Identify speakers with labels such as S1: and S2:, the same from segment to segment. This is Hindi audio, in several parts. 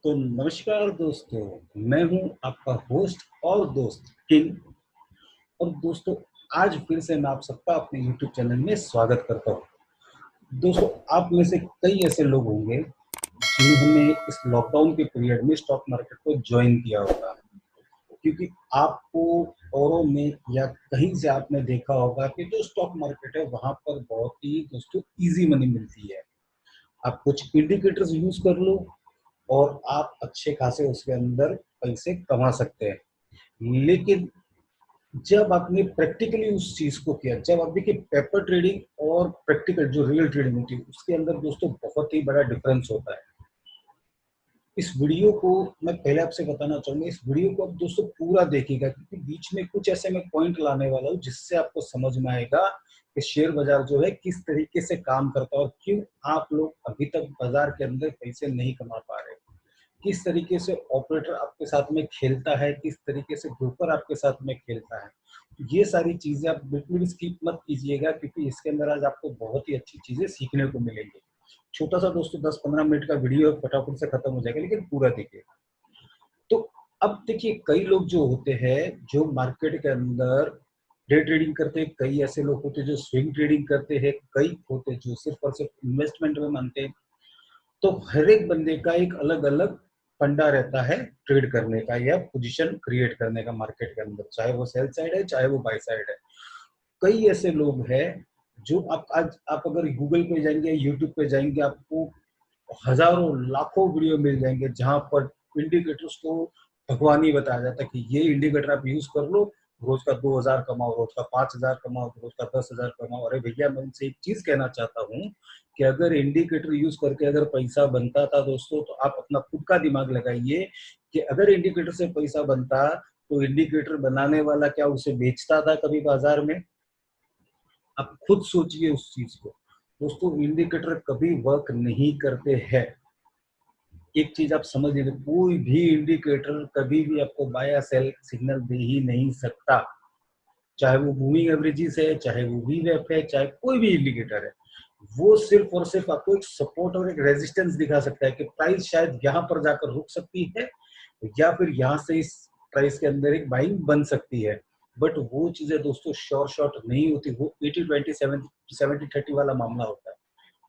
S1: तो नमस्कार दोस्तों, मैं हूं आपका होस्ट और दोस्त किंग। और दोस्तों, आज फिर से मैं आप सबका अपने यूट्यूब चैनल में स्वागत करता हूं। दोस्तों, आप में से कई ऐसे लोग होंगे जिन्होंने इस लॉकडाउन के पीरियड में स्टॉक मार्केट को ज्वाइन किया होगा, क्योंकि आपको औरों में या कहीं से आपने देखा होगा कि जो स्टॉक मार्केट है वहां पर बहुत ही दोस्तों इजी मनी मिलती है। आप कुछ इंडिकेटर्स यूज कर लो और आप अच्छे खासे उसके अंदर पैसे कमा सकते हैं। लेकिन जब आपने प्रैक्टिकली उस चीज को किया, जब आप देखिए पेपर ट्रेडिंग और प्रैक्टिकल जो रियल ट्रेडिंग होती है उसके अंदर दोस्तों बहुत ही बड़ा डिफरेंस होता है। इस वीडियो को मैं पहले आपसे बताना चाहूंगा, इस वीडियो को आप दोस्तों पूरा देखिएगा, क्योंकि बीच में कुछ ऐसे मैं पॉइंट लाने वाला हूँ जिससे आपको समझ में आएगा कि शेयर बाजार जो है किस तरीके से काम करता है और क्यों आप लोग अभी तक बाजार के अंदर पैसे नहीं कमा पा रहे। किस तरीके से ऑपरेटर आपके साथ में खेलता है, किस तरीके से ब्रोकर आपके साथ में खेलता है। तो ये सारी चीजें आप बिल्कुल भी स्किप मत कीजिएगा, क्योंकि इसके अंदर आज आपको बहुत ही अच्छी चीजें सीखने को मिलेंगी। छोटा सा दोस्तों 10-15 मिनट का वीडियो फटाफट से खत्म हो जाएगा, लेकिन पूरा देखिए। तो अब देखिए, कई लोग जो होते हैं जो मार्केट के अंदर डे ट्रेडिंग करते हैं, कई ऐसे लोग होते हैं जो स्विंग ट्रेडिंग करते हैं, कई होते हैं जो सिर्फ और सिर्फ इन्वेस्टमेंट में मानते हैं। तो हर एक बंदे का एक अलग अलग फंडा रहता है ट्रेड करने का या पोजीशन क्रिएट करने का मार्केट के अंदर, चाहे वो सेल साइड है चाहे वो बाय साइड है। कई ऐसे लोग हैं जो आप आज आप अगर गूगल पे जाएंगे, यूट्यूब पे जाएंगे, आपको हजारों लाखों वीडियो मिल जाएंगे जहां पर इंडिकेटर्स को भगवान ही बताया जाता है कि ये इंडिकेटर आप यूज कर लो, रोज का 2,000 कमाओ, रोज का 5,000 कमाओ, रोज का 10,000 कमाओ। अरे भैया, मैं उनसे एक चीज कहना चाहता हूँ कि अगर इंडिकेटर यूज करके अगर पैसा बनता था दोस्तों, तो आप अपना खुद का दिमाग लगाइए कि अगर इंडिकेटर से पैसा बनता तो इंडिकेटर बनाने वाला क्या उसे बेचता था कभी बाजार में? आप खुद सोचिए उस चीज को। दोस्तों, इंडिकेटर कभी वर्क नहीं करते हैं। एक चीज आप समझ लीजिए, कोई भी इंडिकेटर कभी भी आपको बाय या सेल सिग्नल दे ही नहीं सकता। चाहे वो मूविंग एवरेजेस है, चाहे वो वीवेप है, चाहे कोई भी इंडिकेटर है, वो सिर्फ और सिर्फ आपको एक सपोर्ट और एक रेजिस्टेंस दिखा सकता है कि प्राइस शायद यहाँ पर जाकर रुक सकती है या फिर यहाँ से इस प्राइस के अंदर एक बाइंग बन सकती है। बट वो चीजें दोस्तों श्योर शॉट नहीं होती, वो 80-20 70-30 वाला मामला होता है,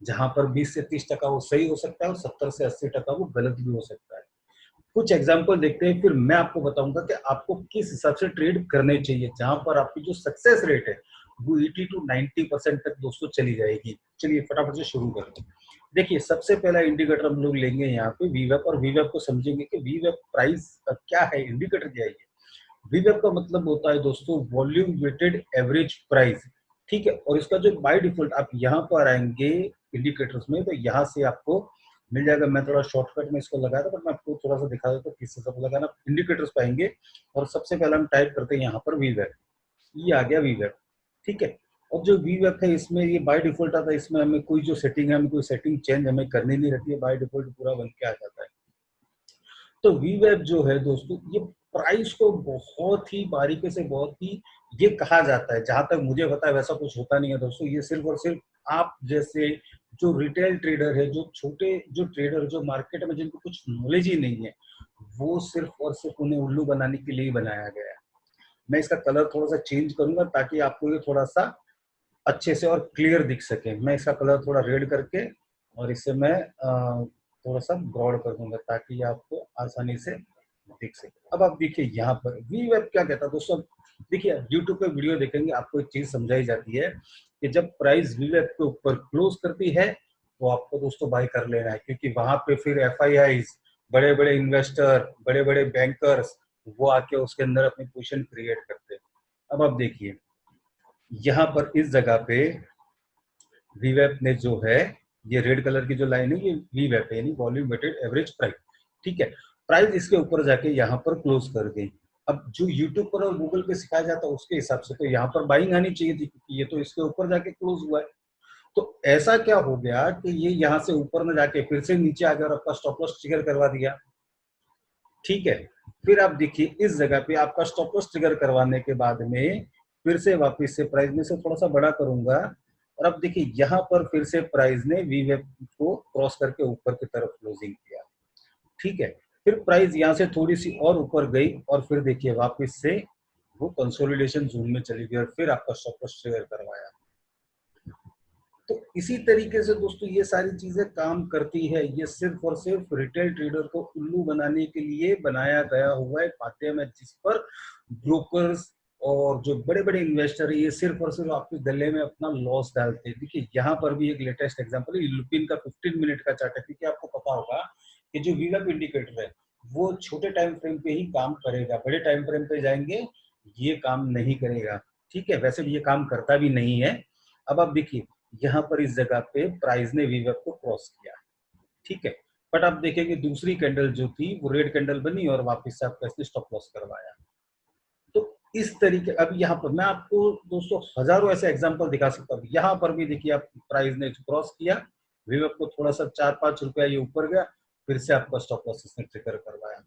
S1: जहां पर 20 से 30% वो सही हो सकता है और 70 से 80% वो गलत भी हो सकता है। कुछ एग्जांपल देखते हैं, फिर मैं आपको बताऊंगा कि आपको किस हिसाब से ट्रेड करने चाहिए, जहां पर आपकी जो सक्सेस रेट है वो 80 to 90% तक दोस्तों चली जाएगी। चलिए फटाफट से शुरू करते हैं। देखिए, सबसे पहला इंडिकेटर हम लोग लेंगे यहाँ पे वीवेप, और वीवेप को समझेंगे कि वीवेप प्राइस क्या है, इंडिकेटर क्या है। वीवेप का मतलब होता है दोस्तों वॉल्यूम वेटेड एवरेज प्राइस। ठीक है, और इसका जो बाय डिफॉल्ट आप यहाँ पर आएंगे इंडिकेटर्स में, तो यहाँ से आपको मिल जाएगा। मैं थोड़ा शॉर्टकट में इसको लगाया था, बट मैं आपको थोड़ा सा दिखा देता हूँ किस हिसाब से लगाना। इंडिकेटर्स पाएंगे और सबसे पहले हम टाइप करते हैं यहाँ पर वीवेप। ये आ गया वीवेप। ठीक है, और जो वीवेप है इसमें ये बाय डिफॉल्ट आता है, इसमें हमें कोई जो सेटिंग है, हमें कोई सेटिंग चेंज हमें करनी नहीं रहती है, बाय डिफॉल्ट पूरा बन के आ जाता है। तो वीवेब जो है दोस्तों, ये प्राइस को बहुत ही बारीकी से, बहुत ही, ये कहा जाता है, जहां तक मुझे पता है वैसा कुछ होता नहीं है दोस्तों, ये सिर्फ और सिर्फ आप जैसे जो रिटेल ट्रेडर है, जो छोटे जो ट्रेडर जो मार्केट में जिनको कुछ नॉलेज ही नहीं है, वो सिर्फ और सिर्फ उन्हें उल्लू बनाने के लिए ही बनाया गया है। मैं इसका कलर थोड़ा सा चेंज करूंगा ताकि आपको ये थोड़ा सा अच्छे से और क्लियर दिख सके। मैं इसका कलर थोड़ा रेड करके और इसे मैं थोड़ा सा ब्रॉड कर दूंगा ताकि आपको आसानी से दिख सके। अब आप देखिए यहाँ पर वी वेब क्या कहता है दोस्तों। देखिए, यूट्यूब पे वीडियो देखेंगे आपको एक चीज समझाई जाती है कि जब प्राइस वी वेब के ऊपर क्लोज करती है तो आपको दोस्तों बाय कर लेना है, क्योंकि वहां पे फिर FIIs, बड़े बड़े इन्वेस्टर, बड़े बड़े बैंकर्स, वो आके उसके अंदर अपनी पोजीशन क्रिएट करते हैं। अब आप देखिए यहाँ पर इस जगह पे वीवेप ने जो है, ये रेड कलर की जो लाइन है, ये वीवेप है, यानी वॉल्यूम वेटेड एवरेज प्राइस। ठीक है, प्राइस इसके ऊपर जाके यहाँ पर क्लोज कर गई। अब जो यूट्यूब पर और गूगल पे सिखाया जाता है उसके हिसाब से तो यहाँ पर बाइंग आनी चाहिए थी, क्योंकि ये तो इसके ऊपर जाके क्लोज हुआ है। तो ऐसा क्या हो गया कि ये यहाँ से ऊपर में जाके फिर से नीचे आ गया और आपका स्टॉप लॉस ट्रिगर करवा दिया। ठीक है, फिर आप देखिए इस जगह पे आपका स्टॉप लॉस ट्रिगर करवाने के बाद में फिर से वापस से प्राइस में से थोड़ा सा बड़ा करूंगा, और अब देखिए यहाँ पर फिर से प्राइस ने वीवेप को क्रॉस करके ऊपर की तरफ क्लोजिंग किया। ठीक है, फिर प्राइस यहाँ से थोड़ी सी और ऊपर गई और फिर देखिए वापस से वो कंसोलिडेशन जोन में चली गई और फिर आपका स्टॉप लॉस ट्रिगर करवाया। तो इसी तरीके से दोस्तों ये सारी चीजें काम करती है। ये सिर्फ और सिर्फ रिटेल ट्रेडर को उल्लू बनाने के लिए बनाया गया हुआ एक माध्यम है, जिस पर ब्रोकर्स और जो बड़े बड़े इन्वेस्टर है ये सिर्फ और सिर्फ आपके गले में अपना लॉस डालते हैं। देखिए यहाँ पर भी एक लेटेस्ट एग्जांपल है, लुपिन का 15 मिनट का चार्ट है, क्योंकि आपको पता होगा कि जो वीवैप इंडिकेटर है वो छोटे टाइम फ्रेम पे ही काम करेगा, बड़े टाइम फ्रेम पे जाएंगे ये काम नहीं करेगा। ठीक है, वैसे भी ये काम करता भी नहीं है। अब आप देखिए यहाँ पर इस जगह पे प्राइस ने वीवैप को क्रॉस किया, ठीक है, बट आप देखेंगे दूसरी कैंडल जो थी वो रेड कैंडल बनी और वापस से आपका इसने स्टॉप लॉस करवाया। तो इस तरीके, अब यहाँ पर मैं आपको दोस्तों हजारों ऐसे एग्जांपल दिखा सकता हूँ। यहाँ पर भी देखिए आप प्राइस ने क्रॉस किया, वीवैप को थोड़ा सा 4-5 रुपया ये ऊपर गया, फिर से आपका स्टॉप लॉस इसने ट्रिगर करवाया।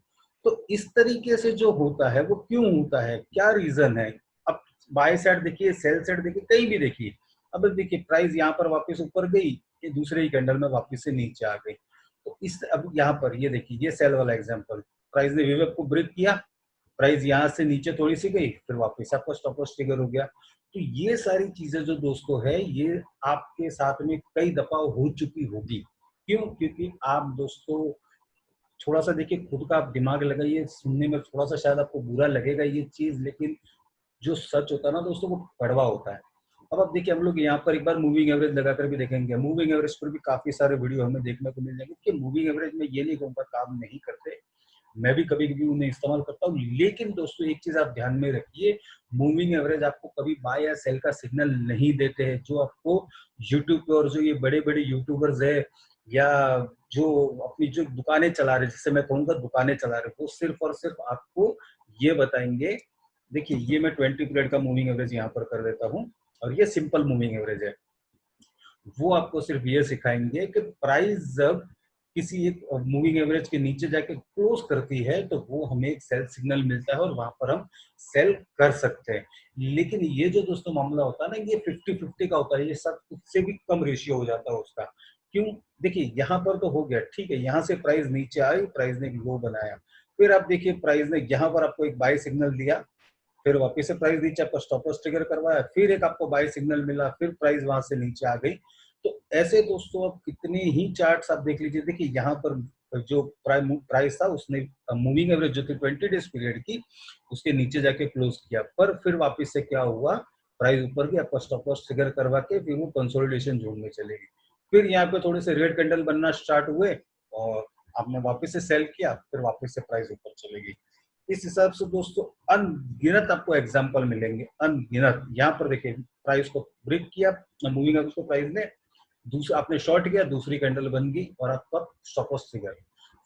S1: तो इस तरीके से जो होता है वो क्यों होता है, क्या रीजन है। अब बाय साइड देखिए, सेल साइड देखिए, कहीं भी देखिए। अब देखिए प्राइस यहाँ पर वापस ऊपर गई, ये दूसरे ही कैंडल में वापस से नीचे आ गई। तो इस अब यहाँ पर ये देखिए, ये सेल वाला एग्जांपल, प्राइस ने वीवैप को ब्रेक किया, प्राइस यहाँ से नीचे थोड़ी सी गई, फिर वापस आपका स्टॉप लॉस ट्रिगर हो गया। तो ये सारी चीजें जो दोस्तों है ये आपके साथ में कई दफा हो चुकी होगी। क्यों? क्योंकि आप दोस्तों थोड़ा सा देखिए, खुद का आप दिमाग लगाइए, सुनने में थोड़ा सा शायद आपको बुरा लगेगा ये चीज, लेकिन जो सच होता है ना दोस्तों वो कड़वा होता है। अब आप देखिए, हम लोग यहाँ पर एक बार मूविंग एवरेज लगाकर भी देखेंगे, मूविंग एवरेज पर भी काफी सारे वीडियो हमें देखने को मिल जाएंगे कि मूविंग एवरेज में ये नहीं कहूँगा काम नहीं करते, मैं भी कभी कभी उन्हें इस्तेमाल करता हूँ। लेकिन दोस्तों एक चीज आप ध्यान में रखिए, मूविंग एवरेज आपको कभी बाय या सेल का सिग्नल नहीं देते हैं। जो आपको यूट्यूब पे और जो ये बड़े बड़े यूट्यूबर्स है या जो अपनी जो दुकानें चला रहे, जिससे मैं कहूँगा दुकानें चला रहे, वो सिर्फ और सिर्फ आपको ये बताएंगे। देखिए ये मैं 20 पीरियड का मूविंग एवरेज यहाँ पर कर देता हूँ और ये सिंपल मूविंग एवरेज है। वो आपको सिर्फ ये सिखाएंगे कि प्राइस जब किसी एक मूविंग एवरेज के नीचे जाके क्लोज करती है तो वो हमें एक सेल सिग्नल मिलता है और वहां पर हम सेल कर सकते हैं। लेकिन ये जो दोस्तों मामला होता है ना, ये 50-50 का होता है, ये सब उससे भी कम रेशियो हो जाता है उसका। क्यों? देखिए यहाँ पर तो हो गया, ठीक है, यहाँ से प्राइस नीचे आई, प्राइस ने एक लो बनाया, फिर आप देखिए प्राइस ने यहाँ पर आपको एक बाय सिग्नल दिया, फिर वापस से प्राइस नीचे आपका स्टॉप लॉस ट्रिगर करवाया, फिर एक आपको बाय सिग्नल मिला, फिर प्राइस वहां से नीचे आ गई। तो ऐसे दोस्तों अब कितने ही चार्ट्स आप देख लीजिए, देखिए यहाँ पर जो प्राइस था उसने मूविंग एवरेज जो थी 20 डेज पीरियड की, उसके नीचे जाके क्लोज किया, पर फिर वापस से क्या हुआ, प्राइस ऊपर गया, आपका स्टॉप लॉस ट्रिगर करवा के फिर वो कंसोलिडेशन जोन में चलेगी। फिर यहाँ पे थोड़े से रेड कैंडल बनना स्टार्ट हुए और आपने वापस से सेल किया, फिर वापस से प्राइस ऊपर चलेगी। इस हिसाब से दोस्तों अनगिनत आपको एग्जांपल मिलेंगे, अनगिनत। यहाँ पर देखिए प्राइस को ब्रेक किया मूविंग एवरेज को, प्राइस ने दूसरा आपने शॉर्ट किया, दूसरी कैंडल बन गई और आपका स्टॉप लॉस ट्रिगर।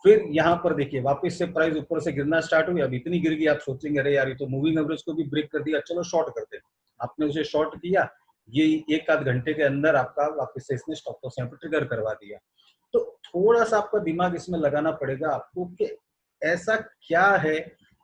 S1: फिर यहाँ पर देखिए वापस से प्राइस ऊपर से गिरना स्टार्ट हुई, अब इतनी गिर गई आप सोचेंगे अरे यार ये तो मूविंग एवरेज को भी ब्रेक कर दिया, चलो शॉर्ट करते हैं। आपने उसे शॉर्ट किया, ये एक आध घंटे के अंदर आपका वापस से इसने स्टॉप लॉस यहाँ पर ट्रिगर करवा दिया। तो थोड़ा सा आपका दिमाग इसमें लगाना पड़ेगा आपको कि ऐसा क्या है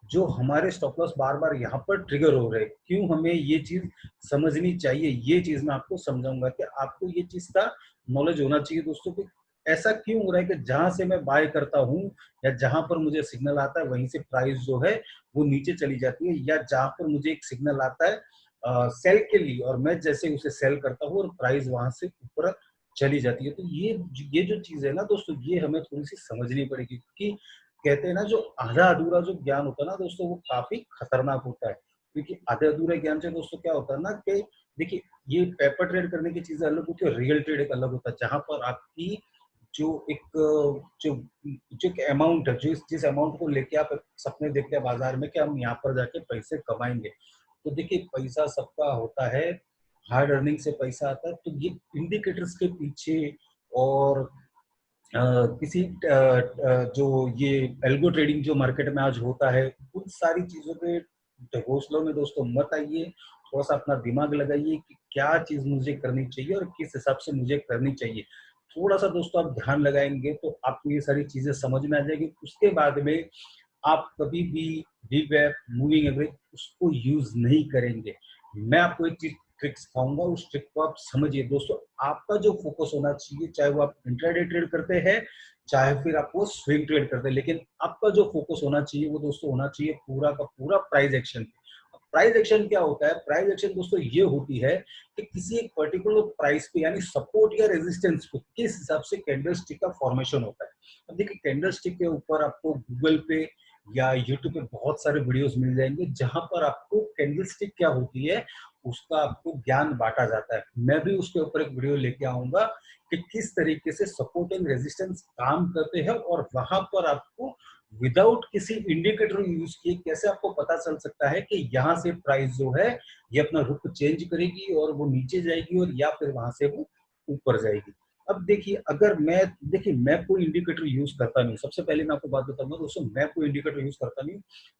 S1: जो हमारे स्टॉप लॉस बार बार यहाँ पर ट्रिगर हो रहे हैं, क्यों हमें ये चीज समझनी चाहिए। ये चीज मैं आपको समझाऊंगा कि आपको ये चीज का नॉलेज होना चाहिए दोस्तों कि ऐसा क्यों हो रहा है कि जहां से मैं बाय करता हूँ या जहां पर मुझे सिग्नल आता है वहीं से प्राइस जो है वो नीचे चली जाती है, या जहां पर मुझे एक सिग्नल आता है सेल के लिए और मैं जैसे उसे सेल करता हूँ और प्राइस वहां से ऊपर चली जाती है। तो ये जो चीज है ना दोस्तों, ये हमें थोड़ी सी समझनी पड़ेगी, क्योंकि कहते हैं ना जो आधा अधूरा जो ज्ञान होता है ना दोस्तों वो काफी खतरनाक होता है। क्योंकि आधे अधूरे ज्ञान से दोस्तों क्या होता है ना कि देखिए ये पेपर ट्रेड करने की चीजें अलग होती है, रियल ट्रेड एक अलग होता है, जहां पर आपकी जो एक जो जो अमाउंट है, जिस अमाउंट को लेके आप सपने देखते हैं बाजार में कि हम यहाँ पर जाके पैसे कमाएंगे। तो देखिए पैसा सबका होता है, हार्ड अर्निंग से पैसा आता है। तो ये इंडिकेटर्स के पीछे और किसी जो ये एल्गो ट्रेडिंग जो मार्केट में आज होता है, उन सारी चीजों के घोंसलों में दोस्तों मत आइए। थोड़ा सा अपना दिमाग लगाइए कि क्या चीज मुझे करनी चाहिए और किस हिसाब से मुझे करनी चाहिए। थोड़ा सा दोस्तों आप ध्यान लगाएंगे तो आपको ये सारी चीजें समझ में आ जाएगी। उसके बाद में आप कभी भी वीवैप मूविंग एवरेज उसको यूज नहीं करेंगे। मैं आपको एक चीज ट्रिक सिखाऊंगा, उस ट्रिक को आप समझिए दोस्तों। आपका जो फोकस होना चाहिए, चाहे वो आप इंट्राडे ट्रेड करते हैं, चाहे फिर आप वो स्विंग ट्रेड करते हैं, लेकिन आपका जो फोकस होना चाहिए वो दोस्तों होना चाहिए पूरा का पूरा प्राइस एक्शन। प्राइस एक्शन क्या होता है? प्राइस एक्शन दोस्तों ये होती है कि किसी एक पर्टिकुलर प्राइस पे यानी सपोर्ट या रेजिस्टेंस पे किस हिसाब से कैंडल स्टिक का फॉर्मेशन होता है। अब देखिए कैंडल स्टिक के ऊपर आपको गूगल पे या यूट्यूब पे बहुत सारे वीडियोस मिल जाएंगे जहां पर आपको कैंडल स्टिक क्या होती है उसका आपको ज्ञान बांटा जाता है। मैं भी उसके ऊपर एक वीडियो लेके आऊंगा कि किस तरीके से सपोर्ट एंड रेजिस्टेंस काम करते हैं और वहां पर आपको विदाउट किसी इंडिकेटर यूज किए कैसे आपको पता चल सकता है कि यहाँ से प्राइस जो है ये अपना रुख चेंज करेगी और वो नीचे जाएगी और या फिर वहां से वो ऊपर जाएगी। अब देखिए अगर मैं कोई इंडिकेटर यूज करता नहीं। सबसे पहले मैं आपको बात बताऊंगा दोस्तों, मैं कोई इंडिकेटर यूज करता नहीं।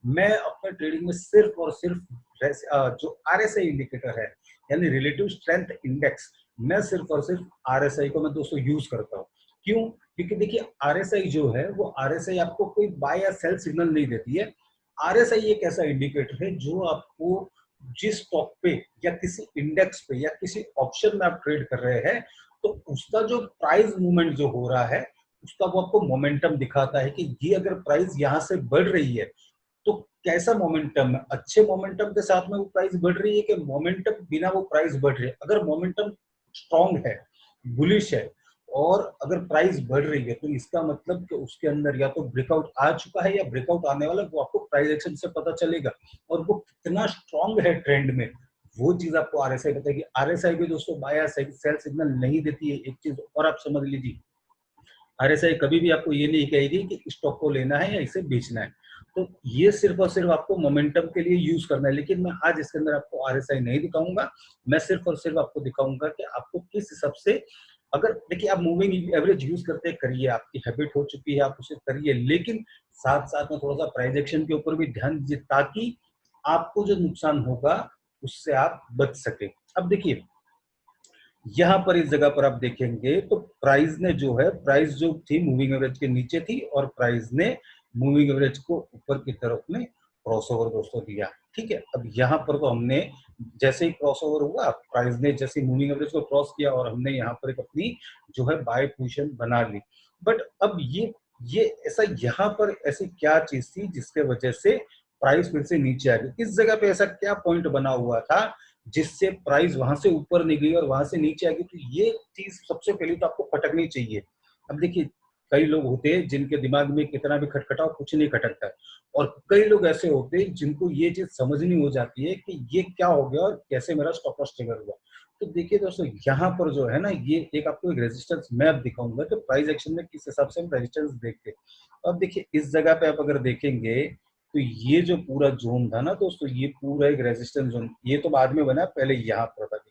S1: मैं अपने ट्रेडिंग में सिर्फ और सिर्फ जो आरएसआई इंडिकेटर है यानी रिलेटिव स्ट्रेंथ इंडेक्स, मैं सिर्फ और सिर्फ आरएसआई को मैं दोस्तों यूज करता हूँ। क्यों? क्योंकि देखिए आरएसआई जो है वो आरएसआई आपको कोई बाय या सेल सिग्नल नहीं देती है। आरएसआई एक ऐसा इंडिकेटर है जो आपको जिस स्टॉक पे या किसी इंडेक्स पे या किसी ऑप्शन में आप ट्रेड कर रहे हैं तो उसका जो प्राइस मूवमेंट जो हो रहा है उसका वो आपको मोमेंटम दिखाता है कि ये अगर प्राइस यहाँ से बढ़ रही है तो कैसा मोमेंटम है। अच्छे मोमेंटम के साथ में वो प्राइस बढ़ रही है कि मोमेंटम बिना वो प्राइस बढ़ रही है। अगर मोमेंटम स्ट्रॉन्ग है, बुलिश है और अगर प्राइस बढ़ रही है तो इसका मतलब कि उसके अंदर या तो ब्रेकआउट आ चुका है या ब्रेकआउट आने वाला, वो आपको प्राइस एक्शन से पता चलेगा। और वो कितना स्ट्रॉन्ग है ट्रेंड में वो चीज आपको आरएसआई बताएगी। आरएसआई भी दोस्तों बाय या सेल सिग्नल नहीं देती है। एक चीज और आप समझ लीजिए, आरएसआई कभी भी आपको ये नहीं कहेगी कि स्टॉक को लेना है या इसे बेचना है। तो ये सिर्फ और सिर्फ आपको मोमेंटम के लिए यूज करना है। लेकिन मैं आज इसके अंदर आपको आरएसआई नहीं दिखाऊंगा। मैं सिर्फ और सिर्फ आपको दिखाऊंगा कि आपको किस हिसाब से, अगर देखिए आप मूविंग एवरेज यूज करते करिए, आपकी हैबिट हो चुकी है आप उसे करिए, लेकिन साथ साथ में थोड़ा सा प्राइस एक्शन के ऊपर भी ध्यान दीजिए ताकि आपको जो नुकसान होगा उससे आप बच सके। अब देखिए यहाँ पर इस जगह पर आप देखेंगे तो प्राइस ने जो है, प्राइस जो थी मूविंग एवरेज के नीचे थी और प्राइस ने मूविंग एवरेज को ऊपर की तरफ में क्रॉसओवर दोस्तों दिया। ठीक है, अब यहाँ पर तो हमने जैसे ही क्रॉसओवर हुआ, प्राइस ने जैसे मूविंग एवरेज को क्रॉस किया और हमने यहाँ पर एक अपनी जो है बाय पोजीशन बना ली। बट अब ये ऐसा यहाँ पर ऐसी क्या चीज थी जिसके वजह से प्राइस फिर से नीचे आ गई? इस जगह पे ऐसा क्या पॉइंट बना हुआ था जिससे प्राइस वहां से ऊपर नहीं गई और वहां से नीचे आ गई? तो ये चीज सबसे पहले तो आपको खटकनी चाहिए। अब देखिए कई लोग होते हैं जिनके दिमाग में कितना भी खटखटाओ कुछ नहीं खटकता है, और कई लोग ऐसे होते हैं जिनको ये चीज समझनी हो जाती है कि ये क्या हो गया और कैसे मेरा स्टॉप लॉस ट्रिगर हुआ। तो देखिए दोस्तों यहाँ पर जो है ना, ये एक आपको एक रेजिस्टेंस मैप दिखाऊंगा कि प्राइस एक्शन में किस हिसाब से हम रेजिस्टेंस देखते हैं। अब देखिए इस जगह पे आप अगर देखेंगे तो ये जो पूरा जोन था ना दोस्तों, ये पूरा एक रेजिस्टेंस जोन, ये तो बाद में बना, पहले यहाँ पर था।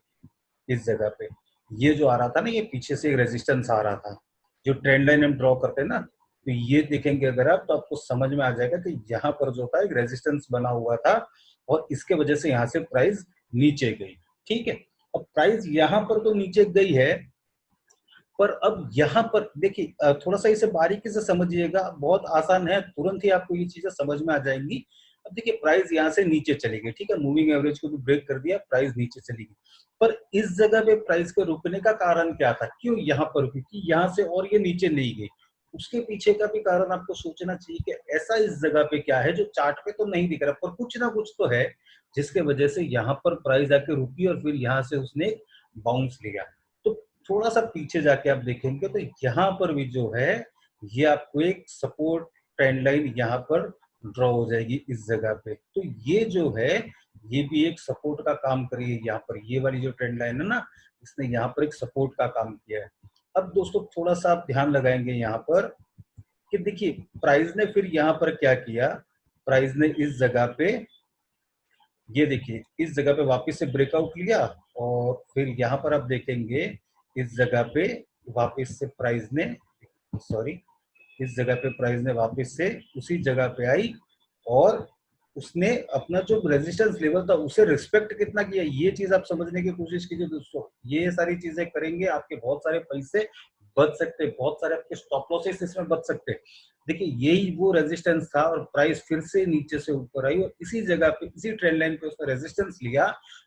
S1: इस जगह पे ये जो आ रहा था ना, ये पीछे से एक रेजिस्टेंस आ रहा था। जो ट्रेंड लाइन हम ड्रॉ करते हैं ना, तो ये देखेंगे अगर आप तो आपको समझ में आ जाएगा कि यहाँ पर जो था एक रेजिस्टेंस बना हुआ था और इसके वजह से यहाँ से प्राइस नीचे गई। ठीक है, अब प्राइस यहाँ पर तो नीचे गई है, पर अब यहाँ पर देखिए थोड़ा सा इसे बारीकी से समझिएगा, बहुत आसान है, तुरंत ही आपको ये चीजें समझ में आ जाएंगी। अब देखिए प्राइस यहाँ से नीचे चली गई, ठीक है, मूविंग एवरेज को भी ब्रेक कर दिया, प्राइस नीचे चली गई। पर इस जगह पे प्राइस के रुकने का कारण क्या था? क्यों यहाँ पर रुकी? कि यहाँ से और ये नीचे नहीं गई। उसके पीछे का भी कारण आपको सोचना चाहिए कि ऐसा इस जगह पे क्या है जो चार्ट पे तो नहीं दिख रहा, पर कुछ ना कुछ तो है जिसके वजह से यहाँ पर प्राइस आके रुकी और फिर यहाँ से उसने बाउंस लिया। तो थोड़ा सा पीछे जाके आप देखेंगे तो यहाँ पर भी जो है ये आपको एक सपोर्ट ट्रेंड लाइन यहाँ पर ड्रॉ हो जाएगी इस जगह पे। तो ये जो है ये भी एक सपोर्ट का काम करी है। यहाँ पर ये वाली जो ट्रेंड लाइन है ना, इसने यहाँ पर एक सपोर्ट का काम किया है। अब दोस्तों थोड़ा सा आप ध्यान लगाएंगे यहाँ पर कि देखिए प्राइस ने फिर यहाँ पर क्या किया, प्राइस ने इस जगह पे, ये देखिए इस जगह पे वापस से ब्रेकआउट लिया और फिर यहाँ पर आप देखेंगे इस जगह पे वापस से प्राइस ने, सॉरी, इस जगह पे प्राइस ने वापस से उसी जगह पे आई और उसने अपना जो रेजिस्टेंस लेवल था उसे रिस्पेक्ट कितना किया, ये चीज आप समझने की कोशिश कीजिए दोस्तों। ये सारी चीजें करेंगे आपके बहुत सारे पैसे बच सकते हैं, बहुत सारे आपके स्टॉप लॉसेस इसमें बच सकते हैं। देखिए यही वो रेजिस्टेंस था और प्राइस फिर से नीचे से ऊपर आई और इसी जगह पे इसी ट्रेंड लाइन पे उसने रेजिस्टेंस लिया।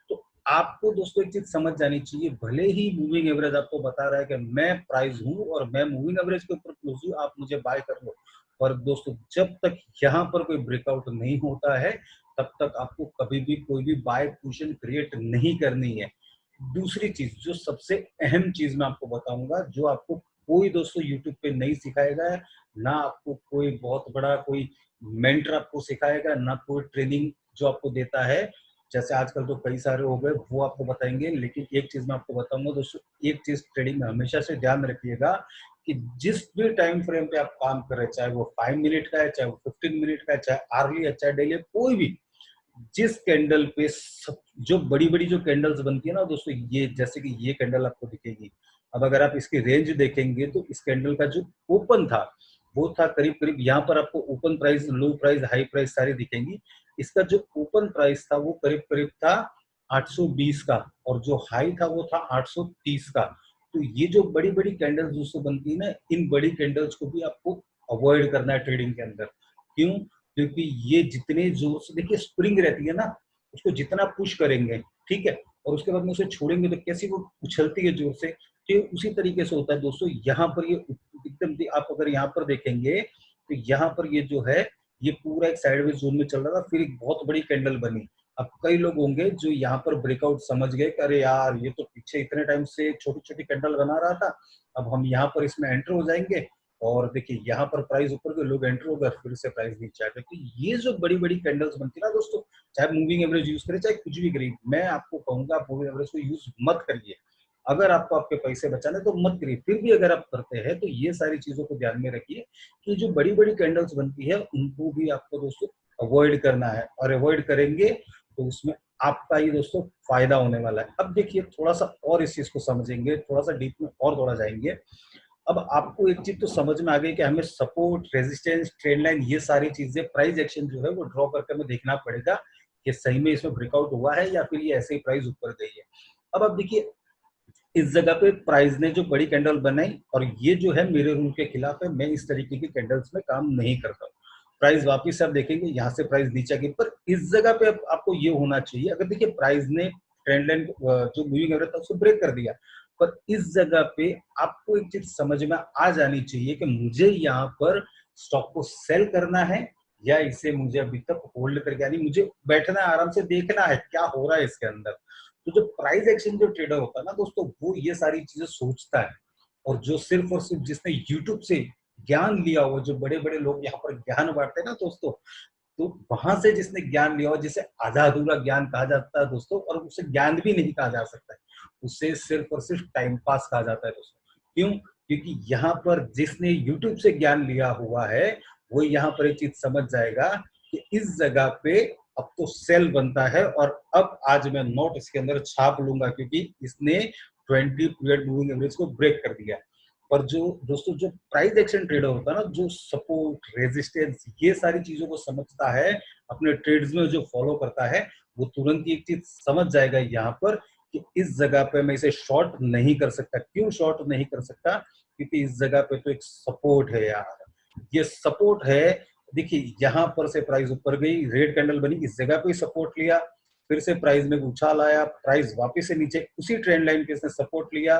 S1: तो आपको दोस्तों एक चीज समझ जानी चाहिए, भले ही मूविंग एवरेज आपको बता रहा है कि मैं प्राइस हूं और मैं मूविंग एवरेज के ऊपर क्लोज हूं, आप मुझे बाय कर लो, पर दोस्तों जब तक यहाँ पर कोई ब्रेकआउट नहीं होता है तब तक आपको कभी भी कोई भी बाय पोजीशन क्रिएट नहीं करनी है। दूसरी चीज, जो सबसे अहम चीज मैं आपको बताऊंगा, जो आपको कोई दोस्तों यूट्यूब पे नहीं सिखाएगा, ना आपको कोई बहुत बड़ा कोई मेंटर आपको सिखाएगा, ना कोई ट्रेनिंग जो आपको देता है, जैसे आजकल तो कई सारे हो गए वो आपको बताएंगे। लेकिन एक चीज मैं आपको बताऊंगा दोस्तों, एक चीज ट्रेडिंग में हमेशा से ध्यान रखिएगा कि जिस भी टाइम फ्रेम पे आप काम कर रहे हैं, चाहे वो 5 मिनट का है, चाहे वो 15 मिनट का है, चाहे आर्ली है, चाहे डेली, कोई भी, जिस कैंडल पे जो बड़ी बड़ी जो कैंडल्स बनती है ना दोस्तों, ये जैसे कि ये कैंडल आपको दिखेगी, अब अगर आप इसकी रेंज देखेंगे तो इस कैंडल का जो ओपन था वो था करीब करीब, यहाँ पर आपको ओपन प्राइस, लो प्राइस, हाई प्राइस सारी दिखेंगी। इसका जो ओपन प्राइस था वो करीब करीब था 820 का, और जो हाई था वो था 830 का। तो ये जो बड़ी बड़ी कैंडल्स दोस्तों बनती है ना, इन बड़ी कैंडल्स को भी आपको अवॉइड करना है ट्रेडिंग के अंदर। क्यों? क्योंकि ये जितने जोर से, देखिए स्प्रिंग रहती है ना, उसको जितना पुश करेंगे, ठीक है, और उसके बाद में उसे छोड़ेंगे तो कैसी वो उछलती है जोर से, तो उसी तरीके से होता है दोस्तों। यहाँ पर ये एकदम, आप अगर यहाँ पर देखेंगे तो यहाँ पर ये जो है, ये पूरा एक साइडवेज जोन में चल रहा था, फिर एक बहुत बड़ी कैंडल बनी। अब कई लोग होंगे जो यहाँ पर ब्रेकआउट समझ गए कि अरे यार, ये तो पीछे इतने टाइम से छोटी छोटी कैंडल बना रहा था, अब हम यहाँ पर इसमें एंटर हो जाएंगे, और देखिए यहाँ पर प्राइस ऊपर के लोग एंटर हो गए, फिर से प्राइस नीचे आ गया। तो ये जो बड़ी बड़ी कैंडल्स बनती है ना दोस्तों, चाहे मूविंग एवरेज यूज करें, चाहे कुछ भी करें, मैं आपको कहूंगा आप मूविंग एवरेज को यूज मत करिए। अगर आपको आपके पैसे बचाने तो मत करिए, फिर भी अगर आप करते हैं तो ये सारी चीजों को ध्यान में रखिए कि जो बड़ी बड़ी कैंडल्स बनती है उनको भी आपको दोस्तों अवॉइड करना है, और अवॉइड करेंगे तो उसमें आपका ही दोस्तों फायदा होने वाला है। अब देखिए थोड़ा सा और इस चीज को समझेंगे, थोड़ा सा डीप में और थोड़ा जाएंगे। अब आपको एक चीज तो समझ में आ गई कि हमें सपोर्ट, रेजिस्टेंस, ट्रेंड लाइन, ये सारी चीजें, प्राइस एक्शन जो है वो ड्रॉ करके हमें देखना पड़ेगा कि सही में इसमें ब्रेकआउट हुआ है या फिर ये ऐसे ही प्राइस ऊपर गई है। अब आप देखिए इस जगह पे प्राइस ने जो बड़ी कैंडल बनाई, और ये जो है मेरे रूल के खिलाफ है, मैं इस तरीके की कैंडल्स में काम नहीं करता हूँ। प्राइस वापिस से आप देखेंगे यहाँ से प्राइस नीचे गिर, पर इस जगह पे आपको ये होना चाहिए, अगर देखिए प्राइस ने ट्रेंड लाइन जो मूविंग एवरेज था उसको ब्रेक कर दिया, पर इस जगह पे आपको एक चीज समझ में आ जानी चाहिए कि मुझे यहाँ पर स्टॉक को सेल करना है या इसे मुझे अभी तक होल्ड करके, यानी मुझे बैठना है, आराम से देखना है क्या हो रहा है इसके अंदर। तो जो प्राइस एक्शन जो ट्रेडर होता है ना दोस्तों, वो ये सारी चीजें सोचता है, और जो सिर्फ और सिर्फ जिसने यूट्यूब से ज्ञान लिया हुआ, जो बड़े बड़े लोग यहाँ पर ज्ञान बांटते हैं ना दोस्तों, तो वहां से जिसने ज्ञान लिया हुआ, जिसे आधा अधूरा ज्ञान कहा जाता है दोस्तों, और उसे ज्ञान भी नहीं कहा जा सकता है, उसे सिर्फ और सिर्फ टाइम पास कहा जाता है दोस्तों। क्यों? क्योंकि यहाँ पर जिसने यूट्यूब से ज्ञान लिया हुआ है वो यहाँ पर एक चीज समझ जाएगा कि इस जगह पे अब तो सेल बनता है, और अब आज मैं नोट इसके अंदर छाप लूंगा क्योंकि इसने 20 पीरियड मूविंग एवरेज को ब्रेक कर दिया। पर जो दोस्तों जो प्राइस एक्शन ट्रेडर होता है ना, जो सपोर्ट, रेजिस्टेंस, ये सारी चीजों को समझता है, अपने ट्रेड्स में जो फॉलो करता है, वो तुरंत ही एक चीज समझ जाएगा यहाँ पर कि इस जगह पे मैं इसे शॉर्ट नहीं कर सकता। क्यों शॉर्ट नहीं कर सकता? क्योंकि इस जगह पे तो एक सपोर्ट है यार, ये सपोर्ट है। देखिए यहाँ पर से प्राइस ऊपर गई, रेड कैंडल बनी, इस जगह पे सपोर्ट लिया, फिर से प्राइस में उछाल आया, प्राइस वापस से नीचे, उसी ट्रेंड लाइन पे इसने सपोर्ट लिया,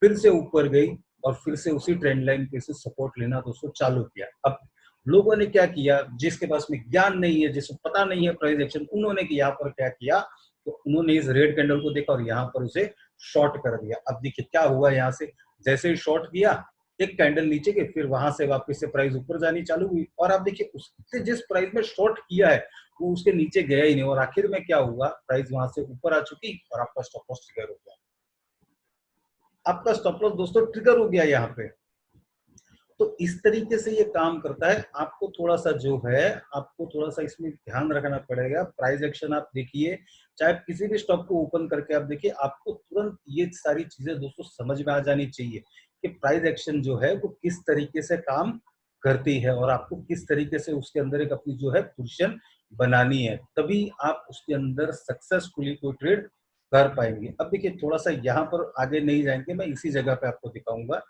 S1: फिर से ऊपर गई, और फिर से उसी ट्रेंड लाइन पे से सपोर्ट लेना दोस्तों चालू किया। अब लोगों ने क्या किया, जिसके पास में ज्ञान नहीं है, जिसको पता नहीं है प्राइस एक्शन, उन्होंने यहाँ पर क्या किया, तो उन्होंने इस रेड कैंडल को देखा और यहाँ पर उसे शॉर्ट कर दिया। अब देखिए क्या हुआ, यहाँ से जैसे ही शॉर्ट किया, एक कैंडल नीचे के, फिर वहां से वापस से प्राइस ऊपर जानी चालू हुई, और आप देखिए उसने जिस प्राइस में शॉर्ट किया है वो उसके नीचे गया ही नहीं, और आखिर में क्या हुआ, प्राइस वहां से ऊपर आ चुकी और आपका स्टॉप लॉस ट्रिगर हो गया। आपका स्टॉप लॉस दोस्तों ट्रिगर हो गया यहाँ पे। तो इस तरीके से ये काम करता है। आपको थोड़ा सा जो है, आपको थोड़ा सा इसमें ध्यान रखना पड़ेगा। प्राइस एक्शन आप देखिए, चाहे किसी भी स्टॉक को ओपन करके आप देखिए, आपको तुरंत ये सारी चीजें दोस्तों समझ में आ जानी चाहिए कि प्राइस एक्शन जो है वो किस तरीके से काम करती है, और आपको किस तरीके से उसके अंदर एक अपनी जो है पोजीशन बनानी है, तभी आप उसके अंदर सक्सेसफुली कोई ट्रेड कर पाएंगे। अब देखिए थोड़ा सा यहाँ पर आगे नहीं जाएंगे, मैं इसी जगह पे आपको दिखाऊंगा,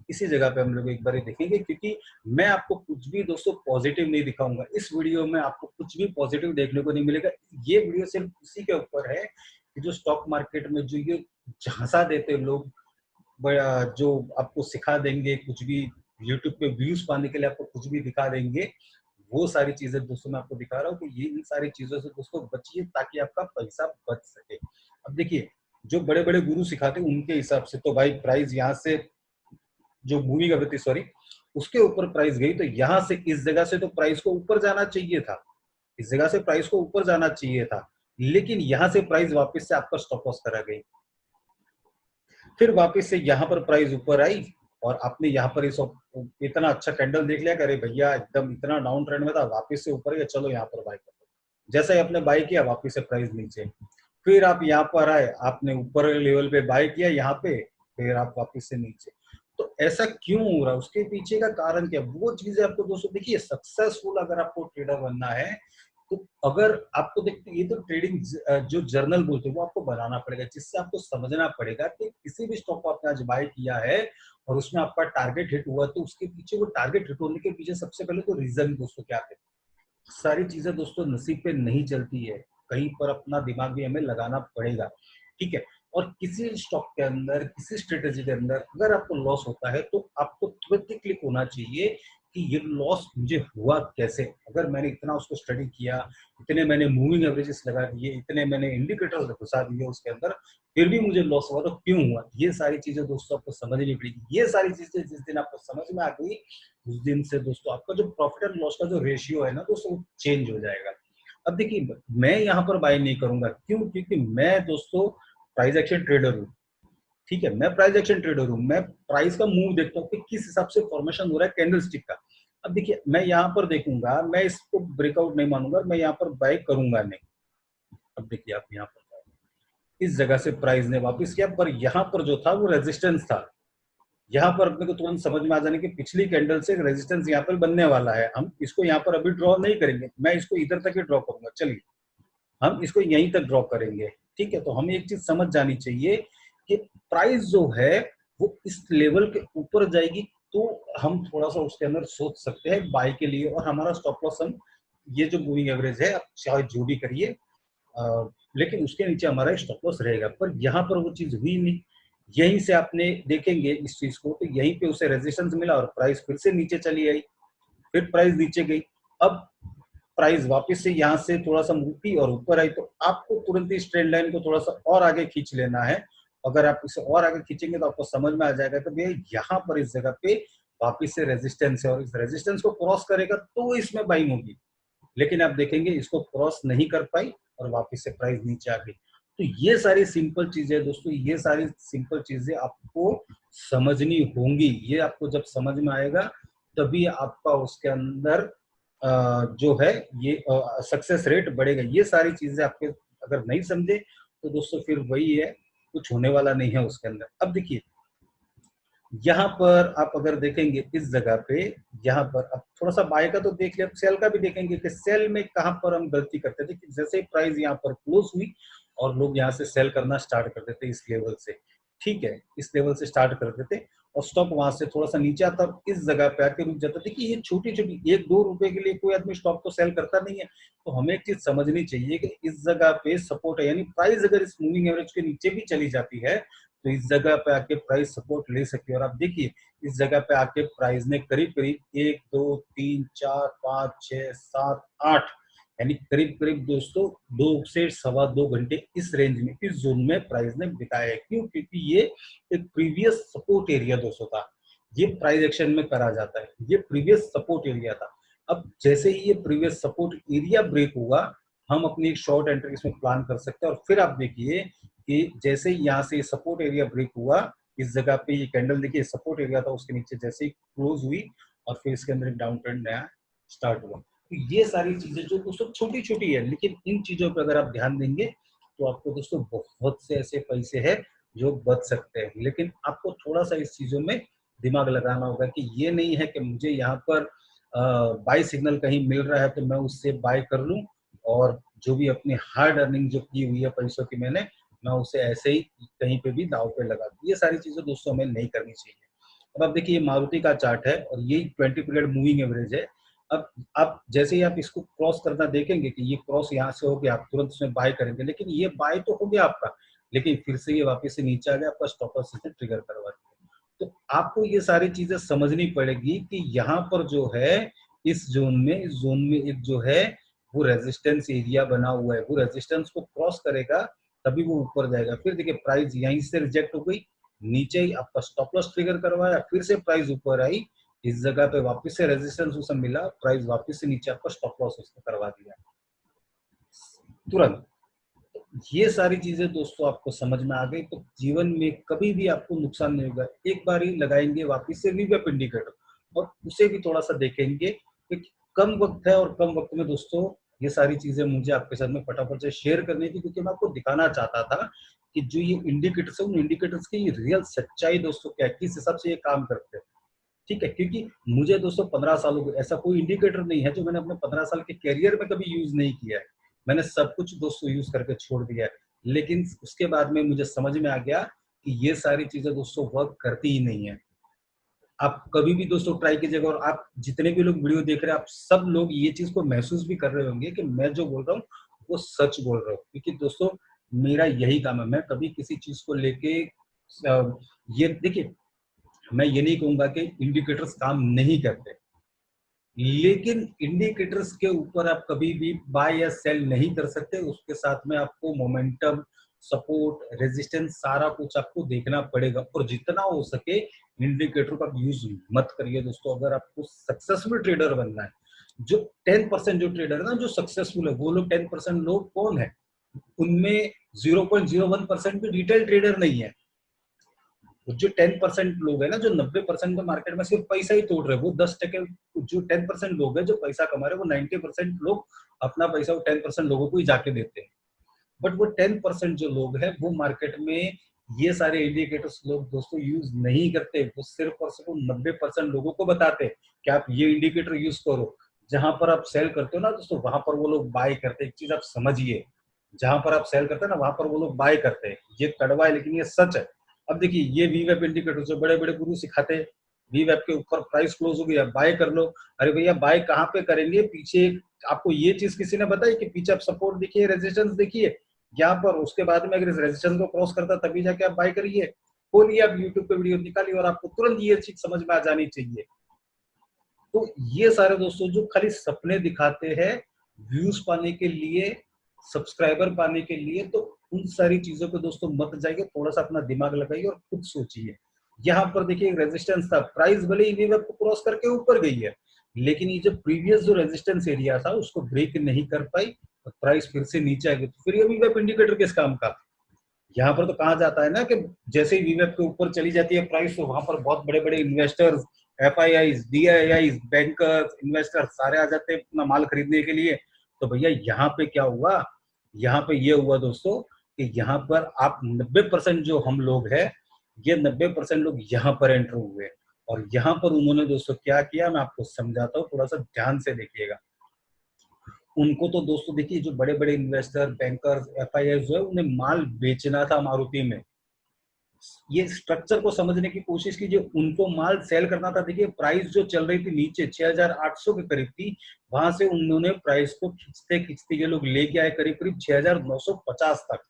S1: इसी जगह पे हम लोग एक बार देखेंगे, क्योंकि मैं आपको कुछ भी दोस्तों पॉजिटिव नहीं दिखाऊंगा इस वीडियो में, आपको कुछ भी पॉजिटिव देखने को नहीं मिलेगा। ये वीडियो सिर्फ इसी के ऊपर है कि जो स्टॉक मार्केट में जो ये झांसा देते लोग, बड़ा जो आपको सिखा देंगे कुछ भी, यूट्यूब पे व्यूज पाने के लिए आपको कुछ भी दिखा देंगे, वो सारी चीजें दोस्तों मैं आपको दिखा रहा हूँ कि ये इन सारी चीजों से दोस्तों बचिए ताकि आपका पैसा बच सके। अब देखिए, जो बड़े बड़े गुरु सिखाते हैं उनके हिसाब से तो भाई प्राइस यहाँ से जो मूविंग एवरेज सॉरी उसके ऊपर प्राइस गई, तो यहाँ से इस जगह से तो प्राइस को ऊपर जाना चाहिए था, इस जगह से प्राइस को ऊपर जाना चाहिए था, लेकिन यहाँ से प्राइस वापस से आपका स्टॉप लॉस करा गई। फिर वापस से यहाँ पर प्राइस ऊपर आई और आपने यहाँ पर इस इतना अच्छा कैंडल देख लिया, अरे भैया एकदम इतना डाउन ट्रेंड में था, वापस से ऊपर गया, चलो यहाँ पर बाय कर लो। जैसा ही आपने बाय किया वापस से प्राइस नीचे, फिर आप यहाँ पर आए, आपने ऊपर लेवल पे बाय किया यहाँ पे, फिर आप वापस से नीचे। तो ऐसा क्यों हो रहा है, उसके पीछे का कारण क्या, वो चीजें आपको दोस्तों देखिए, सक्सेसफुल अगर आपको ट्रेडर बनना है तो अगर आपको देखते ये तो ट्रेडिंग जो जर्नल बोलते हैं वो आपको बनाना पड़ेगा, जिससे आपको समझना पड़ेगा कि किसी भी स्टॉक को आपने आज बाय किया है और उसमें आपका टारगेट हिट हुआ, तो उसके पीछे वो टारगेट हिट होने के पीछे सबसे पहले तो रीजन दोस्तों क्या है। सारी चीजें दोस्तों नसीब पे नहीं चलती है, कहीं पर अपना दिमाग भी हमें लगाना पड़ेगा, ठीक है। और किसी स्टॉक के अंदर, किसी स्ट्रेटेजी के अंदर अगर आपको लॉस होता है तो आपको तुरंत ही क्लिक होना चाहिए कि ये लॉस मुझे हुआ कैसे। अगर मैंने इतना उसको स्टडी किया, इतने मैंने मूविंग एवरेजेस लगा दिए, इतने मैंने इंडिकेटर्स घुसा दिए उसके अंदर, फिर भी मुझे लॉस हुआ, तो क्यों हुआ, ये सारी चीजें दोस्तों आपको समझनी पड़ेगी। ये सारी चीजें जिस दिन आपको समझ में आ गई, उस दिन से दोस्तों आपका जो प्रॉफिट एंड लॉस का जो रेशियो है ना दोस्तों, चेंज हो जाएगा। अब देखिए, मैं यहाँ पर बाय नहीं करूंगा, क्यों, क्योंकि मैं दोस्तों प्राइस एक्शन ट्रेडर हूँ, ठीक है। मैं प्राइस एक्शन ट्रेडर हूँ, मैं प्राइस का मूव देखता हूँ कि किस हिसाब से फॉर्मेशन हो रहा है कैंडल स्टिक का। अब देखिए, मैं यहाँ पर देखूंगा, मैं इसको ब्रेकआउट नहीं मानूंगा, मैं यहाँ पर बाय करूंगा नहीं। अब देखिए, आप यहाँ पर इस जगह से प्राइस ने वापस किया, पर यहाँ पर जो था वो रेजिस्टेंस था। यहाँ पर अपने को तुरंत समझ में आ जाने की पिछली कैंडल से रेजिस्टेंस यहाँ पर बनने वाला है, हम इसको यहाँ पर अभी ड्रॉ नहीं करेंगे, मैं इसको इधर तक ही ड्रॉ करूंगा, चलिए हम इसको यहीं तक ड्रॉ करेंगे, ठीक है। तो हमें एक चीज समझ जानी चाहिए कि प्राइस जो है वो इस लेवल के ऊपर जाएगी तो हम थोड़ा सा उसके अंदर सोच सकते हैं बाय के लिए, और हमारा स्टॉप लॉस हम ये जो मूविंग एवरेज है, आप चाहे जो भी करिए, लेकिन उसके नीचे हमारा स्टॉप लॉस रहेगा। पर यहाँ पर वो चीज हुई नहीं, यहीं से आपने देखेंगे इस चीज को, तो यहीं पे उसे रेजिस्टेंस मिला और प्राइस फिर से नीचे चली आई, फिर प्राइस नीचे गई। अब प्राइस वापस से यहाँ से थोड़ा सा मूवी और ऊपर आई, तो आपको तुरंत ही स्ट्रेट लाइन को थोड़ा सा और आगे खींच लेना है। अगर आप इसे और आगे खींचेंगे तो आपको समझ में आ जाएगा कि भैया यहाँ पर इस जगह पे वापस से रेजिस्टेंस है और इस रेजिस्टेंस को क्रॉस करेगा तो इसमें बाइंग होगी, लेकिन आप देखेंगे इसको क्रॉस नहीं कर पाई और वापस से प्राइस नीचे आ गई। तो ये सारी सिंपल चीजें दोस्तों, ये सारी सिंपल चीजें आपको समझनी होंगी। ये आपको जब समझ में आएगा तभी आपका उसके अंदर जो है ये सक्सेस रेट बढ़ेगा। ये सारी चीजें आपके अगर नहीं समझे तो दोस्तों फिर वही है, कुछ होने वाला नहीं है उसके अंदर। अब देखिए, यहाँ पर आप अगर देखेंगे इस जगह पे, यहाँ पर अब थोड़ा सा बाय का तो देख लिया, सेल का भी देखेंगे कि सेल में कहाँ पर हम गलती करते थे कि जैसे प्राइस यहाँ पर क्लोज हुई और लोग यहाँ से सेल करना स्टार्ट कर देते इस लेवल से, ठीक है, इस लेवल से स्टार्ट कर देते और स्टॉक वहां से थोड़ा सा नीचे आता और इस जगह पे आके रुक जाता। देखिए, ये छोटी छोटी 1-2 रुपए के लिए कोई आदमी स्टॉक को सेल करता नहीं है। तो हमें एक चीज समझनी चाहिए कि इस जगह पे सपोर्ट है, यानी प्राइस अगर इस मूविंग एवरेज के नीचे भी चली जाती है तो इस जगह पे आके प्राइस सपोर्ट ले सकती है। और आप देखिए, इस जगह पे आके प्राइस ने करीब करीब 1, 2, 3, 4, 5, 6, 7, 8 यानी करीब करीब दोस्तों 2 से 2.25 घंटे इस रेंज में, इस जोन में प्राइस ने बिताया है। क्यों? क्योंकि ये एक प्रीवियस सपोर्ट एरिया दोस्तों था, ये प्राइस एक्शन में करा जाता है, ये प्रीवियस सपोर्ट एरिया था। अब जैसे ही ये प्रीवियस सपोर्ट एरिया ब्रेक होगा, हम अपनी एक शॉर्ट एंट्री इसमें प्लान कर सकते हैं। और फिर आप देखिए कि जैसे ही यहाँ से सपोर्ट एरिया ब्रेक हुआ, इस जगह पे ये कैंडल देखिए सपोर्ट एरिया था, उसके नीचे जैसे ही क्लोज हुई और फिर इसके अंदर एक डाउन ट्रेंड नया स्टार्ट हुआ। तो ये सारी चीजें जो दोस्तों छोटी छोटी है, लेकिन इन चीजों पर अगर आप ध्यान देंगे तो आपको दोस्तों बहुत से ऐसे पैसे हैं जो बच सकते हैं। लेकिन आपको थोड़ा सा इस चीजों में दिमाग लगाना होगा कि ये नहीं है कि मुझे यहाँ पर बाय सिग्नल कहीं मिल रहा है तो मैं उससे बाय कर लूं और जो भी अपनी हार्ड अर्निंग जो की हुई है पैसों की मैं उसे ऐसे ही कहीं पे भी दाव पे लगा दूं। ये सारी चीजें दोस्तों हमें नहीं करनी चाहिए। अब आप देखिए, ये मारुति का चार्ट है और ये 20 पीरियड मूविंग एवरेज है। अब आप जैसे ही आप इसको क्रॉस करना देखेंगे कि ये क्रॉस यहाँ से हो गया, आप तुरंत उसमें बाय करेंगे, लेकिन ये बाय तो हो गया आपका, लेकिन फिर से ये वापस से नीचे आ गया, आपका स्टॉप लॉस इसने ट्रिगर करवा दिया। तो आपको ये सारी चीजें समझनी पड़ेगी कि यहाँ पर जो है इस जोन में एक जो है वो रेजिस्टेंस एरिया बना हुआ है, वो रेजिस्टेंस को क्रॉस करेगा तभी वो ऊपर जाएगा। फिर देखिए प्राइस यहीं से रिजेक्ट हो गई, नीचे ही आपका स्टॉप लॉस ट्रिगर करवाया, फिर से प्राइस ऊपर आई, इस जगह पे वापस से रेजिस्टेंस उसे मिला, प्राइस वापस से नीचे आपका स्टॉप लॉस उसने करवा दिया तुरंत। ये सारी चीजें दोस्तों आपको समझ में आ गई तो जीवन में कभी भी आपको नुकसान नहीं होगा। एक बार ही लगाएंगे वापस से वीवेप इंडिकेटर और उसे भी थोड़ा सा देखेंगे कि कम वक्त है, और कम वक्त में दोस्तों ये सारी चीजें मुझे आपके साथ में फटाफट से शेयर करनी थी, क्योंकि मैं आपको दिखाना चाहता था कि जो ये इंडिकेटर्स है उन इंडिकेटर्स की रियल सच्चाई दोस्तों क्या है, किस हिसाब से ये काम करते हैं। ठीक है, क्योंकि मुझे दोस्तों 15 सालों को ऐसा कोई इंडिकेटर नहीं है जो मैंने अपने 15 साल के कैरियर में कभी यूज नहीं किया है। मैंने सब कुछ दोस्तों यूज करके छोड़ दिया है, लेकिन उसके बाद में मुझे समझ में आ गया कि ये सारी चीजें दोस्तों वर्क करती ही नहीं है। आप कभी भी दोस्तों ट्राई कीजिएगा, और आप जितने भी लोग वीडियो देख रहे हैं आप सब लोग ये चीज को महसूस भी कर रहे होंगे कि मैं जो बोल रहा हूँ वो सच बोल रहा हूँ, क्योंकि दोस्तों मेरा यही काम है। मैं कभी किसी चीज को लेके ये देखिए, मैं ये नहीं कहूंगा कि इंडिकेटर्स काम नहीं करते, लेकिन इंडिकेटर्स के ऊपर आप कभी भी बाय या सेल नहीं कर सकते। उसके साथ में आपको मोमेंटम, सपोर्ट, रेजिस्टेंस सारा कुछ आपको देखना पड़ेगा, और जितना हो सके इंडिकेटर का यूज मत करिए दोस्तों। अगर आपको सक्सेसफुल ट्रेडर बनना है, जो 10% जो ट्रेडर है ना जो सक्सेसफुल है, वो लोग 10% लोग कौन है, उनमें 0.01% भी रिटेल ट्रेडर नहीं है। जो 10% लोग है ना, जो 90% मार्केट में सिर्फ पैसा ही तोड़ रहे हैं, वो 10%, जो 10% लोग हैं जो पैसा कमा रहे हैं, वो 90% लोग अपना पैसा वो 10% लोगों को ही जाके देते हैं। बट वो 10% जो लोग हैं वो मार्केट में ये सारे इंडिकेटर्स लोग दोस्तों यूज नहीं करते। वो सिर्फ और सिर्फ 90% लोगों को बताते हैं कि आप ये इंडिकेटर यूज करो। जहां पर आप सेल करते हो ना दोस्तों, वहां पर वो लोग बाय करते हैं। एक चीज आप समझिए, जहां पर आप सेल करते हैं ना वहां पर वो लोग बाय करते हैं। ये कड़वा है लेकिन ये सच है। अब देखिए ये वीवेप इंडिकेटर जो बड़े बड़े गुरु सिखाते हैं, वीवेप के ऊपर प्राइस क्लोज हो गया बाय कर लो। अरे भैया बाय कहाँ पे करेंगे, पीछे आपको ये चीज किसी ने बताई कि पीछे आप सपोर्ट देखिए, रेजिस्टेंस देखिए यहाँ पर, उसके बाद में अगर इस रेजिस्टेंस को क्रॉस करता तभी जाके आप बाय करिए। खोलिए आप यूट्यूब पे वीडियो निकालिए और आपको तुरंत ये चीज समझ में आ जानी चाहिए। तो ये सारे दोस्तों जो खाली सपने दिखाते हैं व्यूज पाने के लिए, सब्सक्राइबर पाने के लिए, तो उन सारी चीजों पे दोस्तों मत जाइए। थोड़ा सा अपना दिमाग लगाइए और खुद सोचिए। यहाँ पर देखिए रेजिस्टेंस था, प्राइस भले ही वीवेप को क्रॉस करके ऊपर गई है, लेकिन ये जो प्रीवियस जो रेजिस्टेंस एरिया था उसको ब्रेक नहीं कर पाई, और प्राइस फिर से नीचे आ गई। तो फिर ये वीवेप इंडिकेटर किस काम का। यहाँ पर तो कहा जाता है ना कि जैसे ही वीवेप के ऊपर चली जाती है प्राइस, तो वहां पर बहुत बड़े बड़े investors, FIIs, DIIs, bankers, investors सारे आ जाते हैं अपना माल खरीदने के लिए। तो भैया यहाँ पे क्या हुआ, यहाँ पे ये हुआ दोस्तों कि यहाँ पर आप 90% जो हम लोग हैं, ये 90% लोग यहाँ पर एंटर हुए, और यहाँ पर उन्होंने दोस्तों क्या किया मैं आपको समझाता हूँ, थोड़ा सा ध्यान से देखिएगा। उनको तो दोस्तों देखिए जो बड़े बड़े इन्वेस्टर, बैंकर्स, एफआईआई जो है उन्हें माल बेचना था मारुति में। ये स्ट्रक्चर को समझने की कोशिश कीजिए, उनको माल सेल करना था। देखिए प्राइस जो चल रही थी नीचे 6800 के करीब थी, वहां से उन्होंने प्राइस को खींचते खींचते ये लोग लेके आए करीब करीब 6950 तक।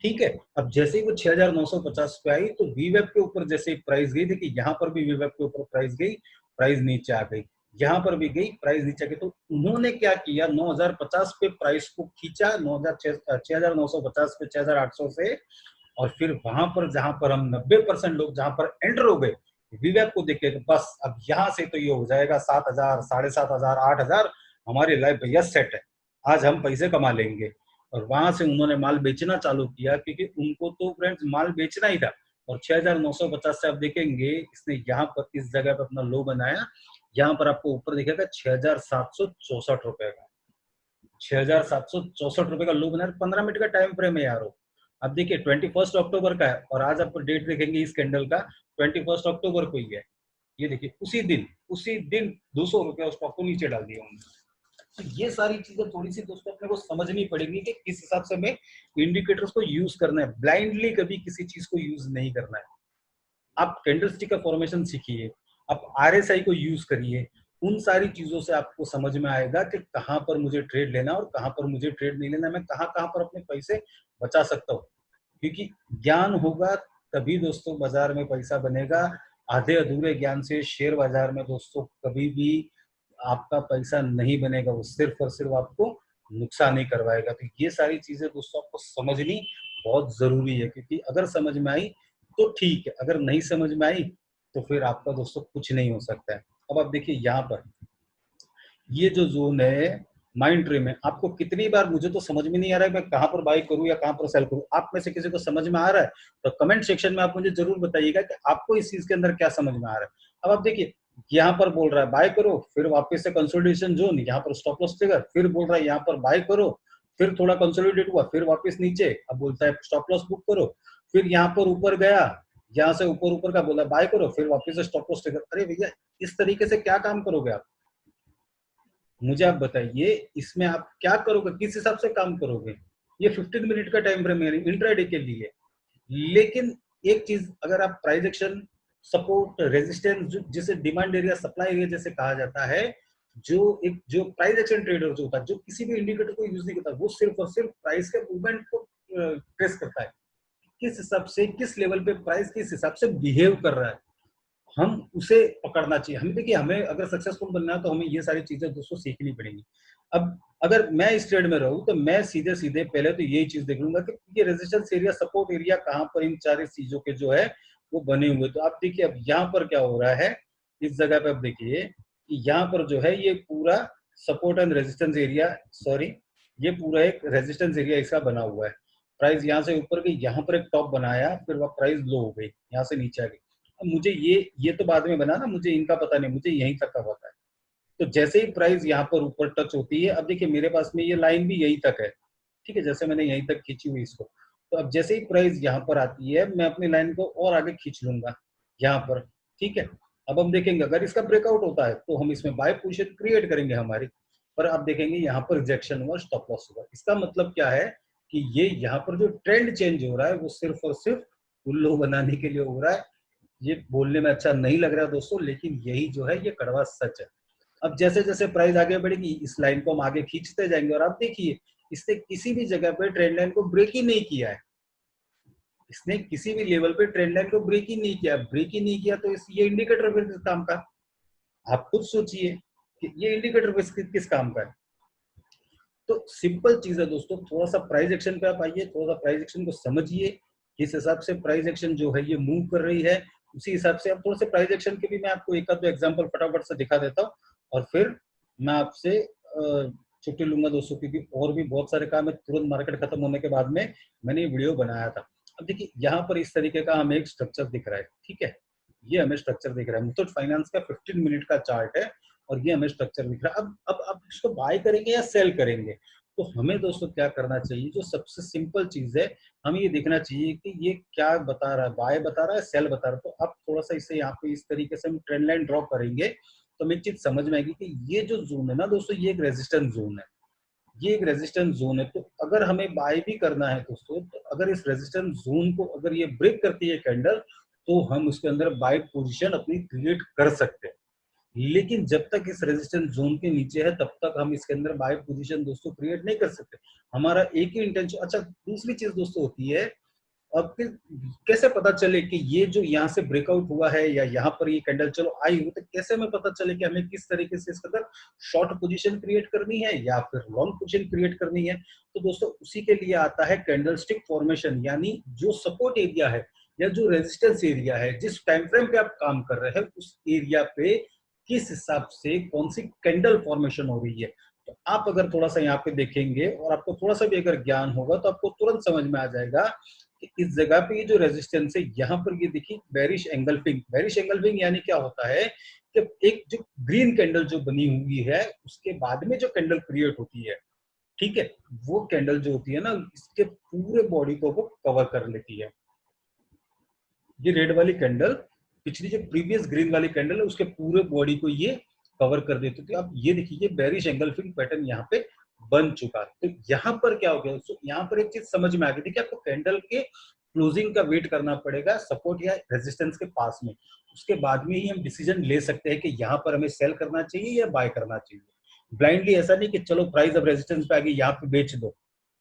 S1: ठीक है, अब जैसे ही वो 6950 पे आई तो वीवेब के ऊपर जैसे प्राइस गई, देखिए यहाँ पर भी वीवेब के ऊपर प्राइस गई, प्राइस नीचे आ गई, यहाँ पर भी गई, प्राइस नीचे आ गई। तो उन्होंने क्या किया, 9050 पे प्राइस को खींचा, 6950 पे 6800 से, और फिर वहां पर जहां पर हम 90% लोग जहां पर एंटर हो गए विवेक को देख के, बस अब यहाँ से तो ये हो जाएगा 7000, 7500, 8000, हमारी लाइफ भैया सेट है, आज हम पैसे कमा लेंगे। और वहां से उन्होंने माल बेचना चालू किया, क्योंकि उनको तो फ्रेंड्स माल बेचना ही था। और 6950 से आप देखेंगे इसने यहाँ पर इस जगह पर अपना लो बनाया, यहाँ पर आपको ऊपर दिखेगा 6764 का, 6764 का लो बनाया। 15 मिनट का टाइम फ्रेम है यारो। अब देखिए 21 अक्टूबर का है, और आज आपको डेट देखेंगे इस कैंडल का 21 अक्टूबर को ही है। ये देखिए उसी दिन 200 रुपया स्टॉक को नीचे डाल दिया उन्होंने। तो ये सारी चीजें थोड़ी सी दोस्तों अपने को समझनी पड़ेगी कि किस हिसाब से हमें इंडिकेटर्स को यूज करना है। ब्लाइंडली कभी किसी चीज को यूज नहीं करना है। आप कैंडलस्टिक का फॉर्मेशन सीखिए, आप आरएसआई को यूज करिए, उन सारी चीजों से आपको समझ में आएगा कि कहाँ पर मुझे ट्रेड लेना और कहाँ पर मुझे ट्रेड नहीं लेना, मैं कहाँ कहाँ पर अपने पैसे बचा सकता हूँ। क्योंकि ज्ञान होगा तभी दोस्तों बाजार में पैसा बनेगा। आधे अधूरे ज्ञान से शेयर बाजार में दोस्तों कभी भी आपका पैसा नहीं बनेगा, वो सिर्फ और सिर्फ आपको नुकसान ही करवाएगा। तो ये सारी चीजें दोस्तों आपको समझनी बहुत जरूरी है, क्योंकि अगर समझ में आई तो ठीक है, अगर नहीं समझ में आई तो फिर आपका दोस्तों कुछ नहीं हो सकता है। अब आप देखिए यहाँ पर ये जो जोन है माइंड ट्री में, आपको कितनी बार, मुझे तो समझ में नहीं आ रहा है मैं कहां पर बाई करूं या कहां पर सेल करूं, आप में से किसी को समझ में आ रहा है तो कमेंट सेक्शन में आप मुझे जरूर बताइएगा कि आपको इस चीज के अंदर क्या समझ में आ रहा है। अब आप देखिए यहाँ पर बोल रहा है बाय करो, फिर वापस से कंसोलिडेशन जोन, यहाँ पर स्टॉप लॉस ट्रिगर, फिर बोल रहा है यहाँ पर बाय करो, फिर थोड़ा कंसोलिडेट हुआ, फिर वापस नीचे, अब बोलता है स्टॉप लॉस बुक करो, फिर यहाँ पर ऊपर गया, यहाँ से ऊपर ऊपर का बोला बाय करो, फिर वापस से स्टॉप लॉस ट्रिगर। अरे भैया इस तरीके से क्या काम करोगे आप, मुझे आप बताइए, इसमें आप क्या करोगे, किस हिसाब से काम करोगे। ये 15 मिनट का टाइम फ्रेम है इंट्राडे के लिए। लेकिन एक चीज, अगर आप प्राइस एक्शन, सपोर्ट, रेजिस्टेंस, जिसे डिमांड एरिया, सप्लाई एरिया जैसे कहा जाता है, जो प्राइस एक्शन ट्रेडर जो होता है, जो किसी भी इंडिकेटर को यूज नहीं करता, वो सिर्फ और सिर्फ प्राइस के मूवमेंट को ट्रेस करता है, किस हिसाब से, किस लेवल पे प्राइस किस हिसाब से बिहेव कर रहा है, हम उसे पकड़ना चाहिए। हमें देखिए, हमें अगर सक्सेसफुल बनना है तो हमें ये सारी चीजें दोस्तों सीखनी पड़ेंगी। अब अगर मैं इस ट्रेड में रहूं तो मैं सीधे सीधे पहले तो यही चीज देख लूंगा कि ये रेजिस्टेंस एरिया, सपोर्ट एरिया कहाँ पर इन सारी चीजों के जो है वो बने हुए। तो आप देखिए अब यहाँ पर क्या हो रहा है, इस जगह पे आप देखिए कि यहाँ पर जो है ये पूरा support and resistance area, sorry ये पूरा एक रेजिस्टेंस एरिया इसका बना हुआ है। प्राइस यहाँ से ऊपर गई, यहाँ पर एक टॉप बनाया, फिर वह प्राइस लो हो गई, यहाँ से नीचे आ गई। अब मुझे ये तो बाद में बना ना, मुझे इनका पता नहीं, मुझे यहीं तक का पता है। तो जैसे ही प्राइस यहाँ पर ऊपर टच होती है, अब देखिए मेरे पास में ये लाइन भी यहीं तक है, ठीक है, जैसे मैंने यहीं तक खींची हुई इसको। तो अब जैसे ही प्राइस यहाँ पर आती है, मैं अपनी लाइन को और आगे खींच लूंगा यहाँ पर, ठीक है। अब हम देखेंगे अगर इसका ब्रेकआउट होता है तो हम इसमें बाय पोजीशन क्रिएट करेंगे हमारी, पर आप देखेंगे यहाँ पर रिजेक्शन हुआ, स्टॉप लॉस हुआ। इसका मतलब क्या है कि ये यहाँ पर जो ट्रेंड चेंज हो रहा है वो सिर्फ और सिर्फ उल्लू बनाने के लिए हो रहा है। ये बोलने में अच्छा नहीं लग रहा दोस्तों, लेकिन यही जो है ये कड़वा सच है। अब जैसे जैसे प्राइस आगे बढ़ेगी, इस लाइन को हम आगे खींचते जाएंगे, और आप देखिए इसने किसी भी जगह पे ट्रेंड लाइन को ब्रेक ही नहीं किया है, इसने किसी भी लेवल पे ट्रेंड लाइन को ब्रेक ही नहीं किया, ब्रेक ही नहीं किया तो ये इंडिकेटर फिर किस काम का, आप खुद सोचिए कि ये इंडिकेटर किस काम का है। तो सिंपल चीज है दोस्तों, थोड़ा सा प्राइस एक्शन पे आप आइए, थोड़ा सा प्राइस एक्शन को समझिए, किस हिसाब से प्राइस एक्शन जो है ये मूव कर रही है, उसी हिसाब से आप थोड़ा से प्राइस एक्शन के भी मैं आपको एक आध दो एग्जांपल फटाफट से दिखा देता हूँ, और फिर मैं आपसे छुट्टी लूंगा दोस्तों, क्योंकि और भी बहुत सारे काम है। तुरंत मार्केट खत्म होने के बाद में मैंने ये वीडियो बनाया था। अब देखिए यहाँ पर इस तरीके का हमें एक स्ट्रक्चर दिख रहा है, ठीक है, ये हमें स्ट्रक्चर दिख रहा है, मुथूट फाइनेंस का 15 मिनट का चार्ट है, और ये हमें स्ट्रक्चर दिख रहा है। अब इसको बाय करेंगे या सेल करेंगे, तो हमें दोस्तों क्या करना चाहिए, जो सबसे सिंपल चीज है, हमें ये देखना चाहिए कि ये क्या बता रहा है, बाय बता रहा है, सेल बता रहा है। तो अब थोड़ा सा इसे यहाँ पे इस तरीके से हम ट्रेंड लाइन ड्रॉ करेंगे तो हमें एक चीज समझ में आएगी कि ये जो जोन है ना दोस्तों, ये एक रेजिस्टेंस जोन है, ये एक रेजिस्टेंस जोन है। तो अगर हमें बाय भी करना है दोस्तों, तो अगर इस रेजिस्टेंस जोन को अगर ये ब्रेक करती है कैंडल, तो हम उसके अंदर बाय पोजीशन अपनी क्रिएट कर सकते हैं। लेकिन जब तक इस रेजिस्टेंस जोन के नीचे है तब तक हम इसके अंदर बाय पोजीशन दोस्तों क्रिएट नहीं कर सकते। हमारा एक ही इंटेंशन। अच्छा, दूसरी चीज दोस्तों होती है, अब फिर कैसे पता चले कि ये जो यहाँ से ब्रेकआउट हुआ है या यहाँ पर ये कैंडल चलो आई हुई, तो कैसे हमें पता चले कि हमें किस तरीके से इसके अंदर शॉर्ट पोजीशन क्रिएट करनी है या फिर लॉन्ग पोजीशन क्रिएट करनी है। तो दोस्तों उसी के लिए आता है कैंडलस्टिक फॉर्मेशन, यानी जो सपोर्ट एरिया है या जो रेजिस्टेंस एरिया है, जिस टाइम फ्रेम पे आप काम कर रहे हैं उस एरिया पे किस हिसाब से कौन सी कैंडल फॉर्मेशन हो रही है। तो आप अगर थोड़ा सा यहाँ पे देखेंगे और आपको थोड़ा सा भी अगर ज्ञान होगा तो आपको तुरंत समझ में आ जाएगा कि इस जगह पे ये जो रेजिस्टेंस है, यहाँ पर ये देखिए बेरिश एंगल्फिंग। बेरिश एंगल्फिंग यानी क्या होता है कि एक जो ग्रीन कैंडल जो बनी हुई है उसके बाद में जो कैंडल क्रिएट होती है, ठीक है, वो कैंडल जो होती है ना, इसके पूरे बॉडी को वो कवर कर लेती है। ये रेड वाली कैंडल पिछली जो प्रीवियस ग्रीन वाली कैंडल है उसके पूरे बॉडी को ये कवर कर देती थी। अब ये देखिए ये बेरिश एंगल्फिंग पैटर्न यहाँ पे बन चुका है। तो यहाँ पर क्या हो गया, तो यहाँ पर एक चीज समझ में आ गई थी कि आपको कैंडल के क्लोजिंग का वेट करना पड़ेगा सपोर्ट या रेजिस्टेंस के पास में। उसके बाद में ही हम डिसीजन ले सकते हैं कि यहाँ पर हमें सेल करना चाहिए या बाय करना चाहिए। ब्लाइंडली ऐसा नहीं कि चलो प्राइस अब रेजिस्टेंस पे आ गई, यहाँ पे बेच दो।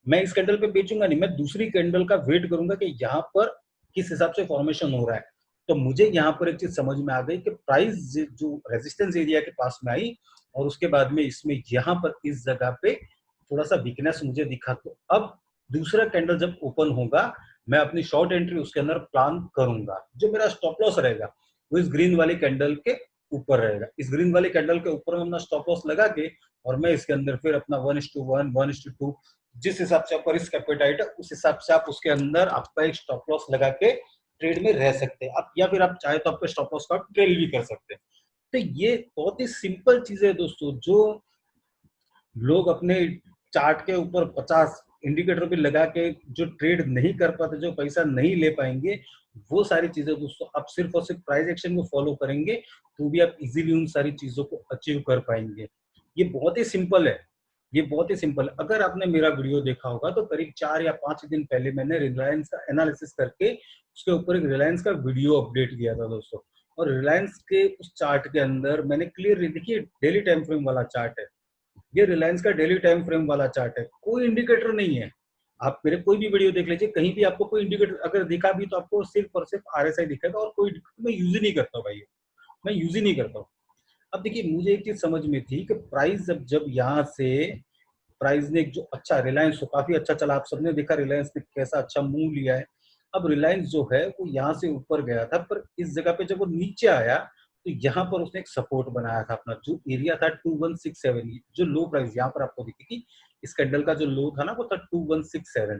S1: मैं इस कैंडल पे बेचूंगा नहीं, मैं दूसरी कैंडल का वेट करूंगा कि यहाँ पर किस हिसाब से फॉर्मेशन हो रहा है। तो मुझे यहाँ पर एक चीज समझ में आ गई कि प्राइस जो रेजिस्टेंस एरिया के पास में आई और उसके बाद में इसमें यहाँ पर इस जगह पे थोड़ा सा वीकनेस मुझे दिखा, तो अब दूसरा कैंडल जब ओपन होगा मैं अपनी शॉर्ट एंट्री उसके अंदर प्लान करूंगा। जो मेरा स्टॉप लॉस रहेगा वो इस ग्रीन वाली कैंडल के ऊपर रहेगा। इस ग्रीन वाली कैंडल के ऊपर में अपना स्टॉप लॉस लगा के और मैं इसके अंदर फिर अपना 1:1, 1:2 जिस हिसाब से आपका रिस्क एपेटाइट है उस हिसाब से आप उसके अंदर आपका एक स्टॉप लॉस लगा के ट्रेड में रह सकते हैं आप, या फिर आप चाहे तो आपके स्टॉप लॉस का ट्रेल भी कर सकते हैं। तो ये बहुत ही सिंपल चीज है दोस्तों, जो लोग अपने चार्ट के ऊपर 50 इंडिकेटर भी लगा के जो ट्रेड नहीं कर पाते, जो पैसा नहीं ले पाएंगे, वो सारी चीजें दोस्तों आप सिर्फ और सिर्फ प्राइस एक्शन को फॉलो करेंगे तो भी आप इजीली उन सारी चीजों को अचीव कर पाएंगे। ये बहुत ही सिंपल है, ये बहुत ही सिंपल है। अगर आपने मेरा वीडियो देखा होगा तो करीब 4 या 5 दिन पहले मैंने रिलायंस का एनालिसिस करके उसके ऊपर एक रिलायंस का वीडियो अपडेट किया था दोस्तों। और रिलायंस के उस चार्ट के अंदर मैंने क्लियर देखिए डेली टाइम फ्रेम वाला चार्ट है, ये रिलायंस का डेली टाइम फ्रेम वाला चार्ट है, कोई इंडिकेटर नहीं है। आप मेरे कोई भी वीडियो देख लीजिए, कहीं भी आपको कोई इंडिकेटर अगर दिखा भी तो आपको सिर्फ और सिर्फ आरएसआई दिखेगा और कोई मैं यूज ही नहीं करता भाई, मैं यूज ही नहीं करता हूँ। अब देखिए मुझे एक चीज समझ में थी कि प्राइस जब जब यहाँ से प्राइस ने एक जो अच्छा रिलायंस तो काफी अच्छा चला, आप सबने देखा रिलायंस ने कैसा अच्छा मूव लिया है। अब रिलायंस जो है वो यहाँ से ऊपर गया था, पर इस जगह पे जब वो नीचे आया तो यहाँ पर उसने एक सपोर्ट बनाया था अपना, जो एरिया था 2167, जो लो प्राइस यहाँ पर आपको दिखेगी, इस कैंडल का जो लो था ना वो था 2167।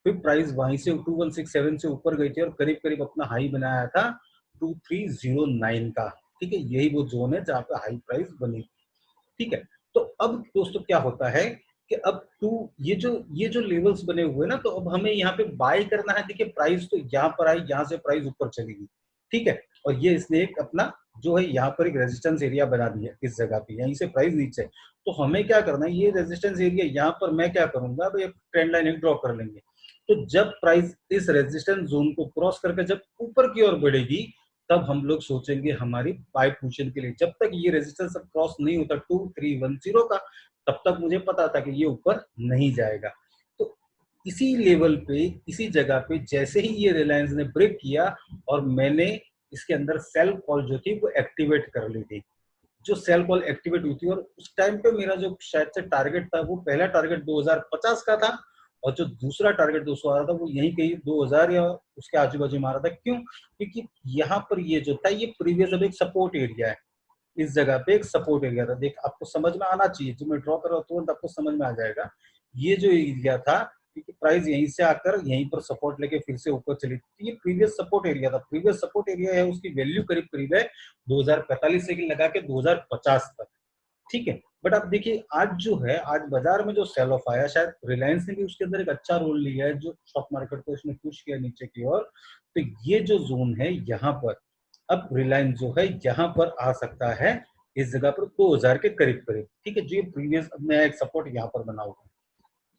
S1: फिर प्राइस वहीं से 2167 से ऊपर गई थी और करीब करीब अपना हाई बनाया था 2309 का। ठीक है, यही वो जोन है जहाँ पे हाई प्राइस बनी। ठीक है, तो अब दोस्तों क्या होता है कि अब ये जो लेवल्स बने हुए ना, तो अब हमें यहाँ पे बाय करना है। देखिए प्राइस तो यहाँ पर आई, यहाँ से प्राइस ऊपर चलेगी। ठीक है, और ये इसने एक अपना जो है यहाँ पर एक रेजिस्टेंस एरिया बना दिया इस जगह पे, यहीं से प्राइस नीचे। तो हमें क्या करना है, ये रेजिस्टेंस एरिया यहाँ पर मैं क्या करूंगा भाई, ट्रेंड लाइन एक ड्रॉ कर लेंगे। तो जब प्राइस इस रेजिस्टेंस जोन को क्रॉस करके जब ऊपर की ओर बढ़ेगी तब हम लोग सोचेंगे हमारी बाय पोजीशन के लिए। जब तक ये रेजिस्टेंस क्रॉस नहीं होता 2310 का, तब तक मुझे पता था कि ये ऊपर नहीं जाएगा। तो इसी लेवल पे, इसी जगह पे जैसे ही ये रिलायंस ने ब्रेक किया और मैंने इसके अंदर सेल कॉल जो थी वो एक्टिवेट कर ली थी। जो सेल कॉल एक्टिवेट हुई थी और उस टाइम पे मेरा जो शायद से टारगेट था वो पहला टारगेट 2050 का था और जो दूसरा टारगेट 200 आ रहा था वो यहीं कहीं 2000 या उसके आजू बाजू में आ रहा था। क्यों? क्योंकि यहाँ पर ये जो था ये प्रीवियस अब एक सपोर्ट एरिया है, इस जगह पे एक सपोर्ट एरिया था। देख आपको समझ में आना चाहिए, जो मैं ड्रॉ कर रहा हूँ तुरंत आपको समझ में आ जाएगा। ये जो एरिया था, क्योंकि प्राइस यहीं से आकर यहीं पर सपोर्ट लेके फिर से ऊपर चली थी, ये प्रीवियस सपोर्ट एरिया था। प्रीवियस सपोर्ट एरिया है, उसकी वैल्यू करीब करीब है 2045 से लगा के 2050 तक। ठीक है, बट आप देखिए आज जो है, आज बाजार में जो सेल ऑफ आया, शायद रिलायंस ने भी उसके अंदर एक अच्छा रोल लिया है, जो स्टॉक मार्केट को इसने पुश किया नीचे की ओर। तो ये जो जोन है यहाँ पर, अब रिलायंस जो है यहाँ पर आ सकता है इस जगह पर 2000 के करीब करीब। ठीक है, जो प्रीवियस नया एक सपोर्ट यहाँ पर बना हुआ है,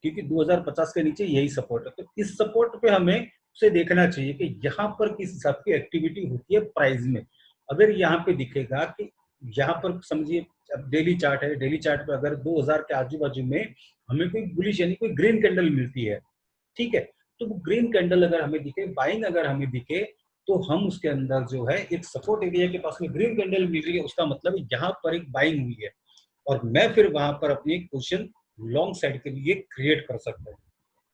S1: क्योंकि 2050 के नीचे यही सपोर्ट है। तो इस सपोर्ट पे हमें उसे देखना चाहिए कि यहाँ पर किस हिसाब की एक्टिविटी होती है प्राइस में। अगर यहाँ पे दिखेगा कि यहाँ पर समझिए अब डेली चार्ट है, डेली चार्ट पे अगर 2000 के आजू बाजू में हमें कोई बुलिश यानी कोई ग्रीन कैंडल मिलती है, ठीक है, तो वो ग्रीन कैंडल अगर हमें दिखे, बाइंग अगर हमें दिखे, तो हम उसके अंदर जो है एक सपोर्ट एरिया के पास में ग्रीन कैंडल मिल रही है, उसका मतलब यहाँ पर एक बाइंग हुई है और मैं फिर वहां पर अपनी एक पोजीशन लॉन्ग साइड के लिए क्रिएट कर सकता हूँ।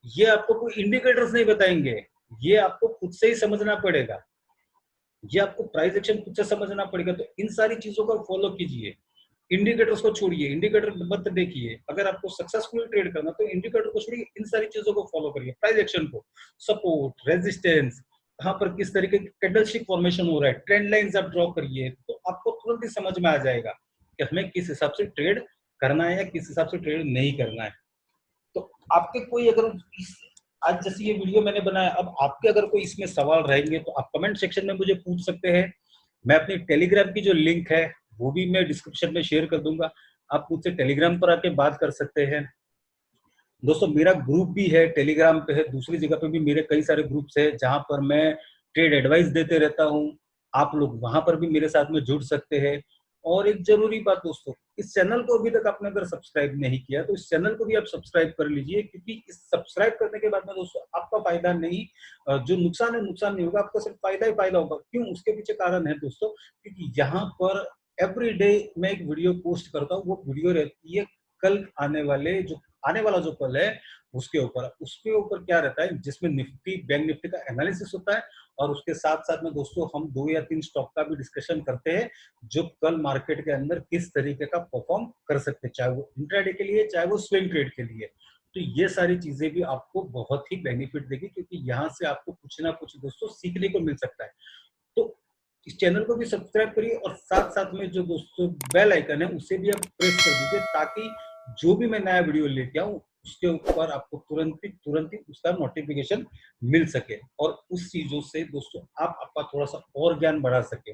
S1: ये आपको कोई इंडिकेटर्स नहीं बताएंगे, ये आपको खुद से ही समझना पड़ेगा, ये आपको प्राइस एक्शन खुद से समझना पड़ेगा। तो इन सारी चीजों को फॉलो कीजिए, इंडिकेटर्स को छोड़िए, इंडिकेटर मत देखिए। अगर आपको सक्सेसफुल ट्रेड करना तो इंडिकेटर को छोड़िए, इन सारी चीजों को फॉलो करिए, प्राइस एक्शन को, सपोर्ट, रेजिस्टेंस, कहां पर किस तरीके की कैंडलस्टिक फॉर्मेशन हो रहा है, ट्रेंड लाइंस आप ड्रॉ करिए, तो आपको तुरंत ही समझ में आ जाएगा कि हमें किस हिसाब से ट्रेड करना है या किस हिसाब से ट्रेड नहीं करना है। तो आपके कोई अगर आज जैसे ये वीडियो मैंने बनाया, अब आपके अगर कोई इसमें सवाल रहेंगे तो आप कमेंट सेक्शन में मुझे पूछ सकते हैं। मैं अपनी टेलीग्राम की जो लिंक है वो भी मैं डिस्क्रिप्शन में शेयर कर दूंगा, आप मुझसे टेलीग्राम पर आके बात कर सकते हैं। दोस्तों मेरा ग्रुप भी है, टेलीग्राम पे है, दूसरी जगह पे भी मेरे कई सारे ग्रुप्स हैं जहाँ पर मैं ट्रेड एडवाइस देते रहता हूँ। आप लोग वहाँ पर भी मेरे साथ में जुड़ सकते हैं। और एक ज़रूरी बात दोस्तों, इस चैनल को अभी तक आपने अगर सब्सक्राइब नहीं किया तो इस चैनल को भी आप सब्सक्राइब कर लीजिए, क्योंकि इस सब्सक्राइब करने के बाद में दोस्तों आपका फ़ायदा नहीं, जो नुकसान है नुकसान नहीं होगा, आपका सिर्फ फ़ायदा ही फ़ायदा होगा। क्यों? उसके पीछे कारण है दोस्तों, क्योंकि यहाँ पर एवरीडे मैं एक वीडियो पोस्ट करता हूँ, वो वीडियो रहती है कल आने वाला जो कल है उसके ऊपर क्या रहता है, जिसमें निफ्टी बैंक निफ्टी का एनालिसिस होता है, और उसके साथ साथ में दोस्तों हम 2 या 3 स्टॉक का भी डिस्कशन करते हैं जो कल मार्केट के अंदर किस तरीके का परफॉर्म कर सकते हैं, चाहे वो इंट्राडे के लिए चाहे वो स्विंग ट्रेड के लिए। तो ये सारी चीजें भी आपको बहुत ही बेनिफिट देगी, क्योंकि यहाँ से आपको कुछ ना कुछ दोस्तों सीखने को मिल सकता है। तो इस चैनल को भी सब्सक्राइब करिए, और साथ साथ में जो दोस्तों बेल आइकन है उसे भी आप प्रेस कर दीजिए, ताकि जो भी मैं नया वीडियो लेके आऊं उसके ऊपर आपको तुरंत ही उसका नोटिफिकेशन मिल सके, और उस चीजों से दोस्तों आप आपका थोड़ा सा और ज्ञान बढ़ा सके।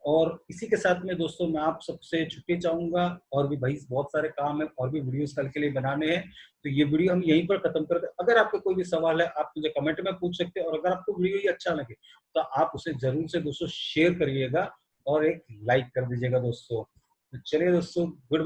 S1: और इसी के साथ में दोस्तों मैं आप सबसे छुट्टी चाहूंगा, और भी भाई बहुत सारे काम है और भी वीडियोस कल के लिए बनाने हैं। तो ये वीडियो हम यहीं पर खत्म करते हैं। अगर आपका कोई भी सवाल है आप मुझे कमेंट में पूछ सकते हैं, और अगर आपको वीडियो ये अच्छा लगे तो आप उसे जरूर से दोस्तों शेयर करिएगा और एक लाइक कर दीजिएगा दोस्तों। तो चलिए दोस्तों, गुड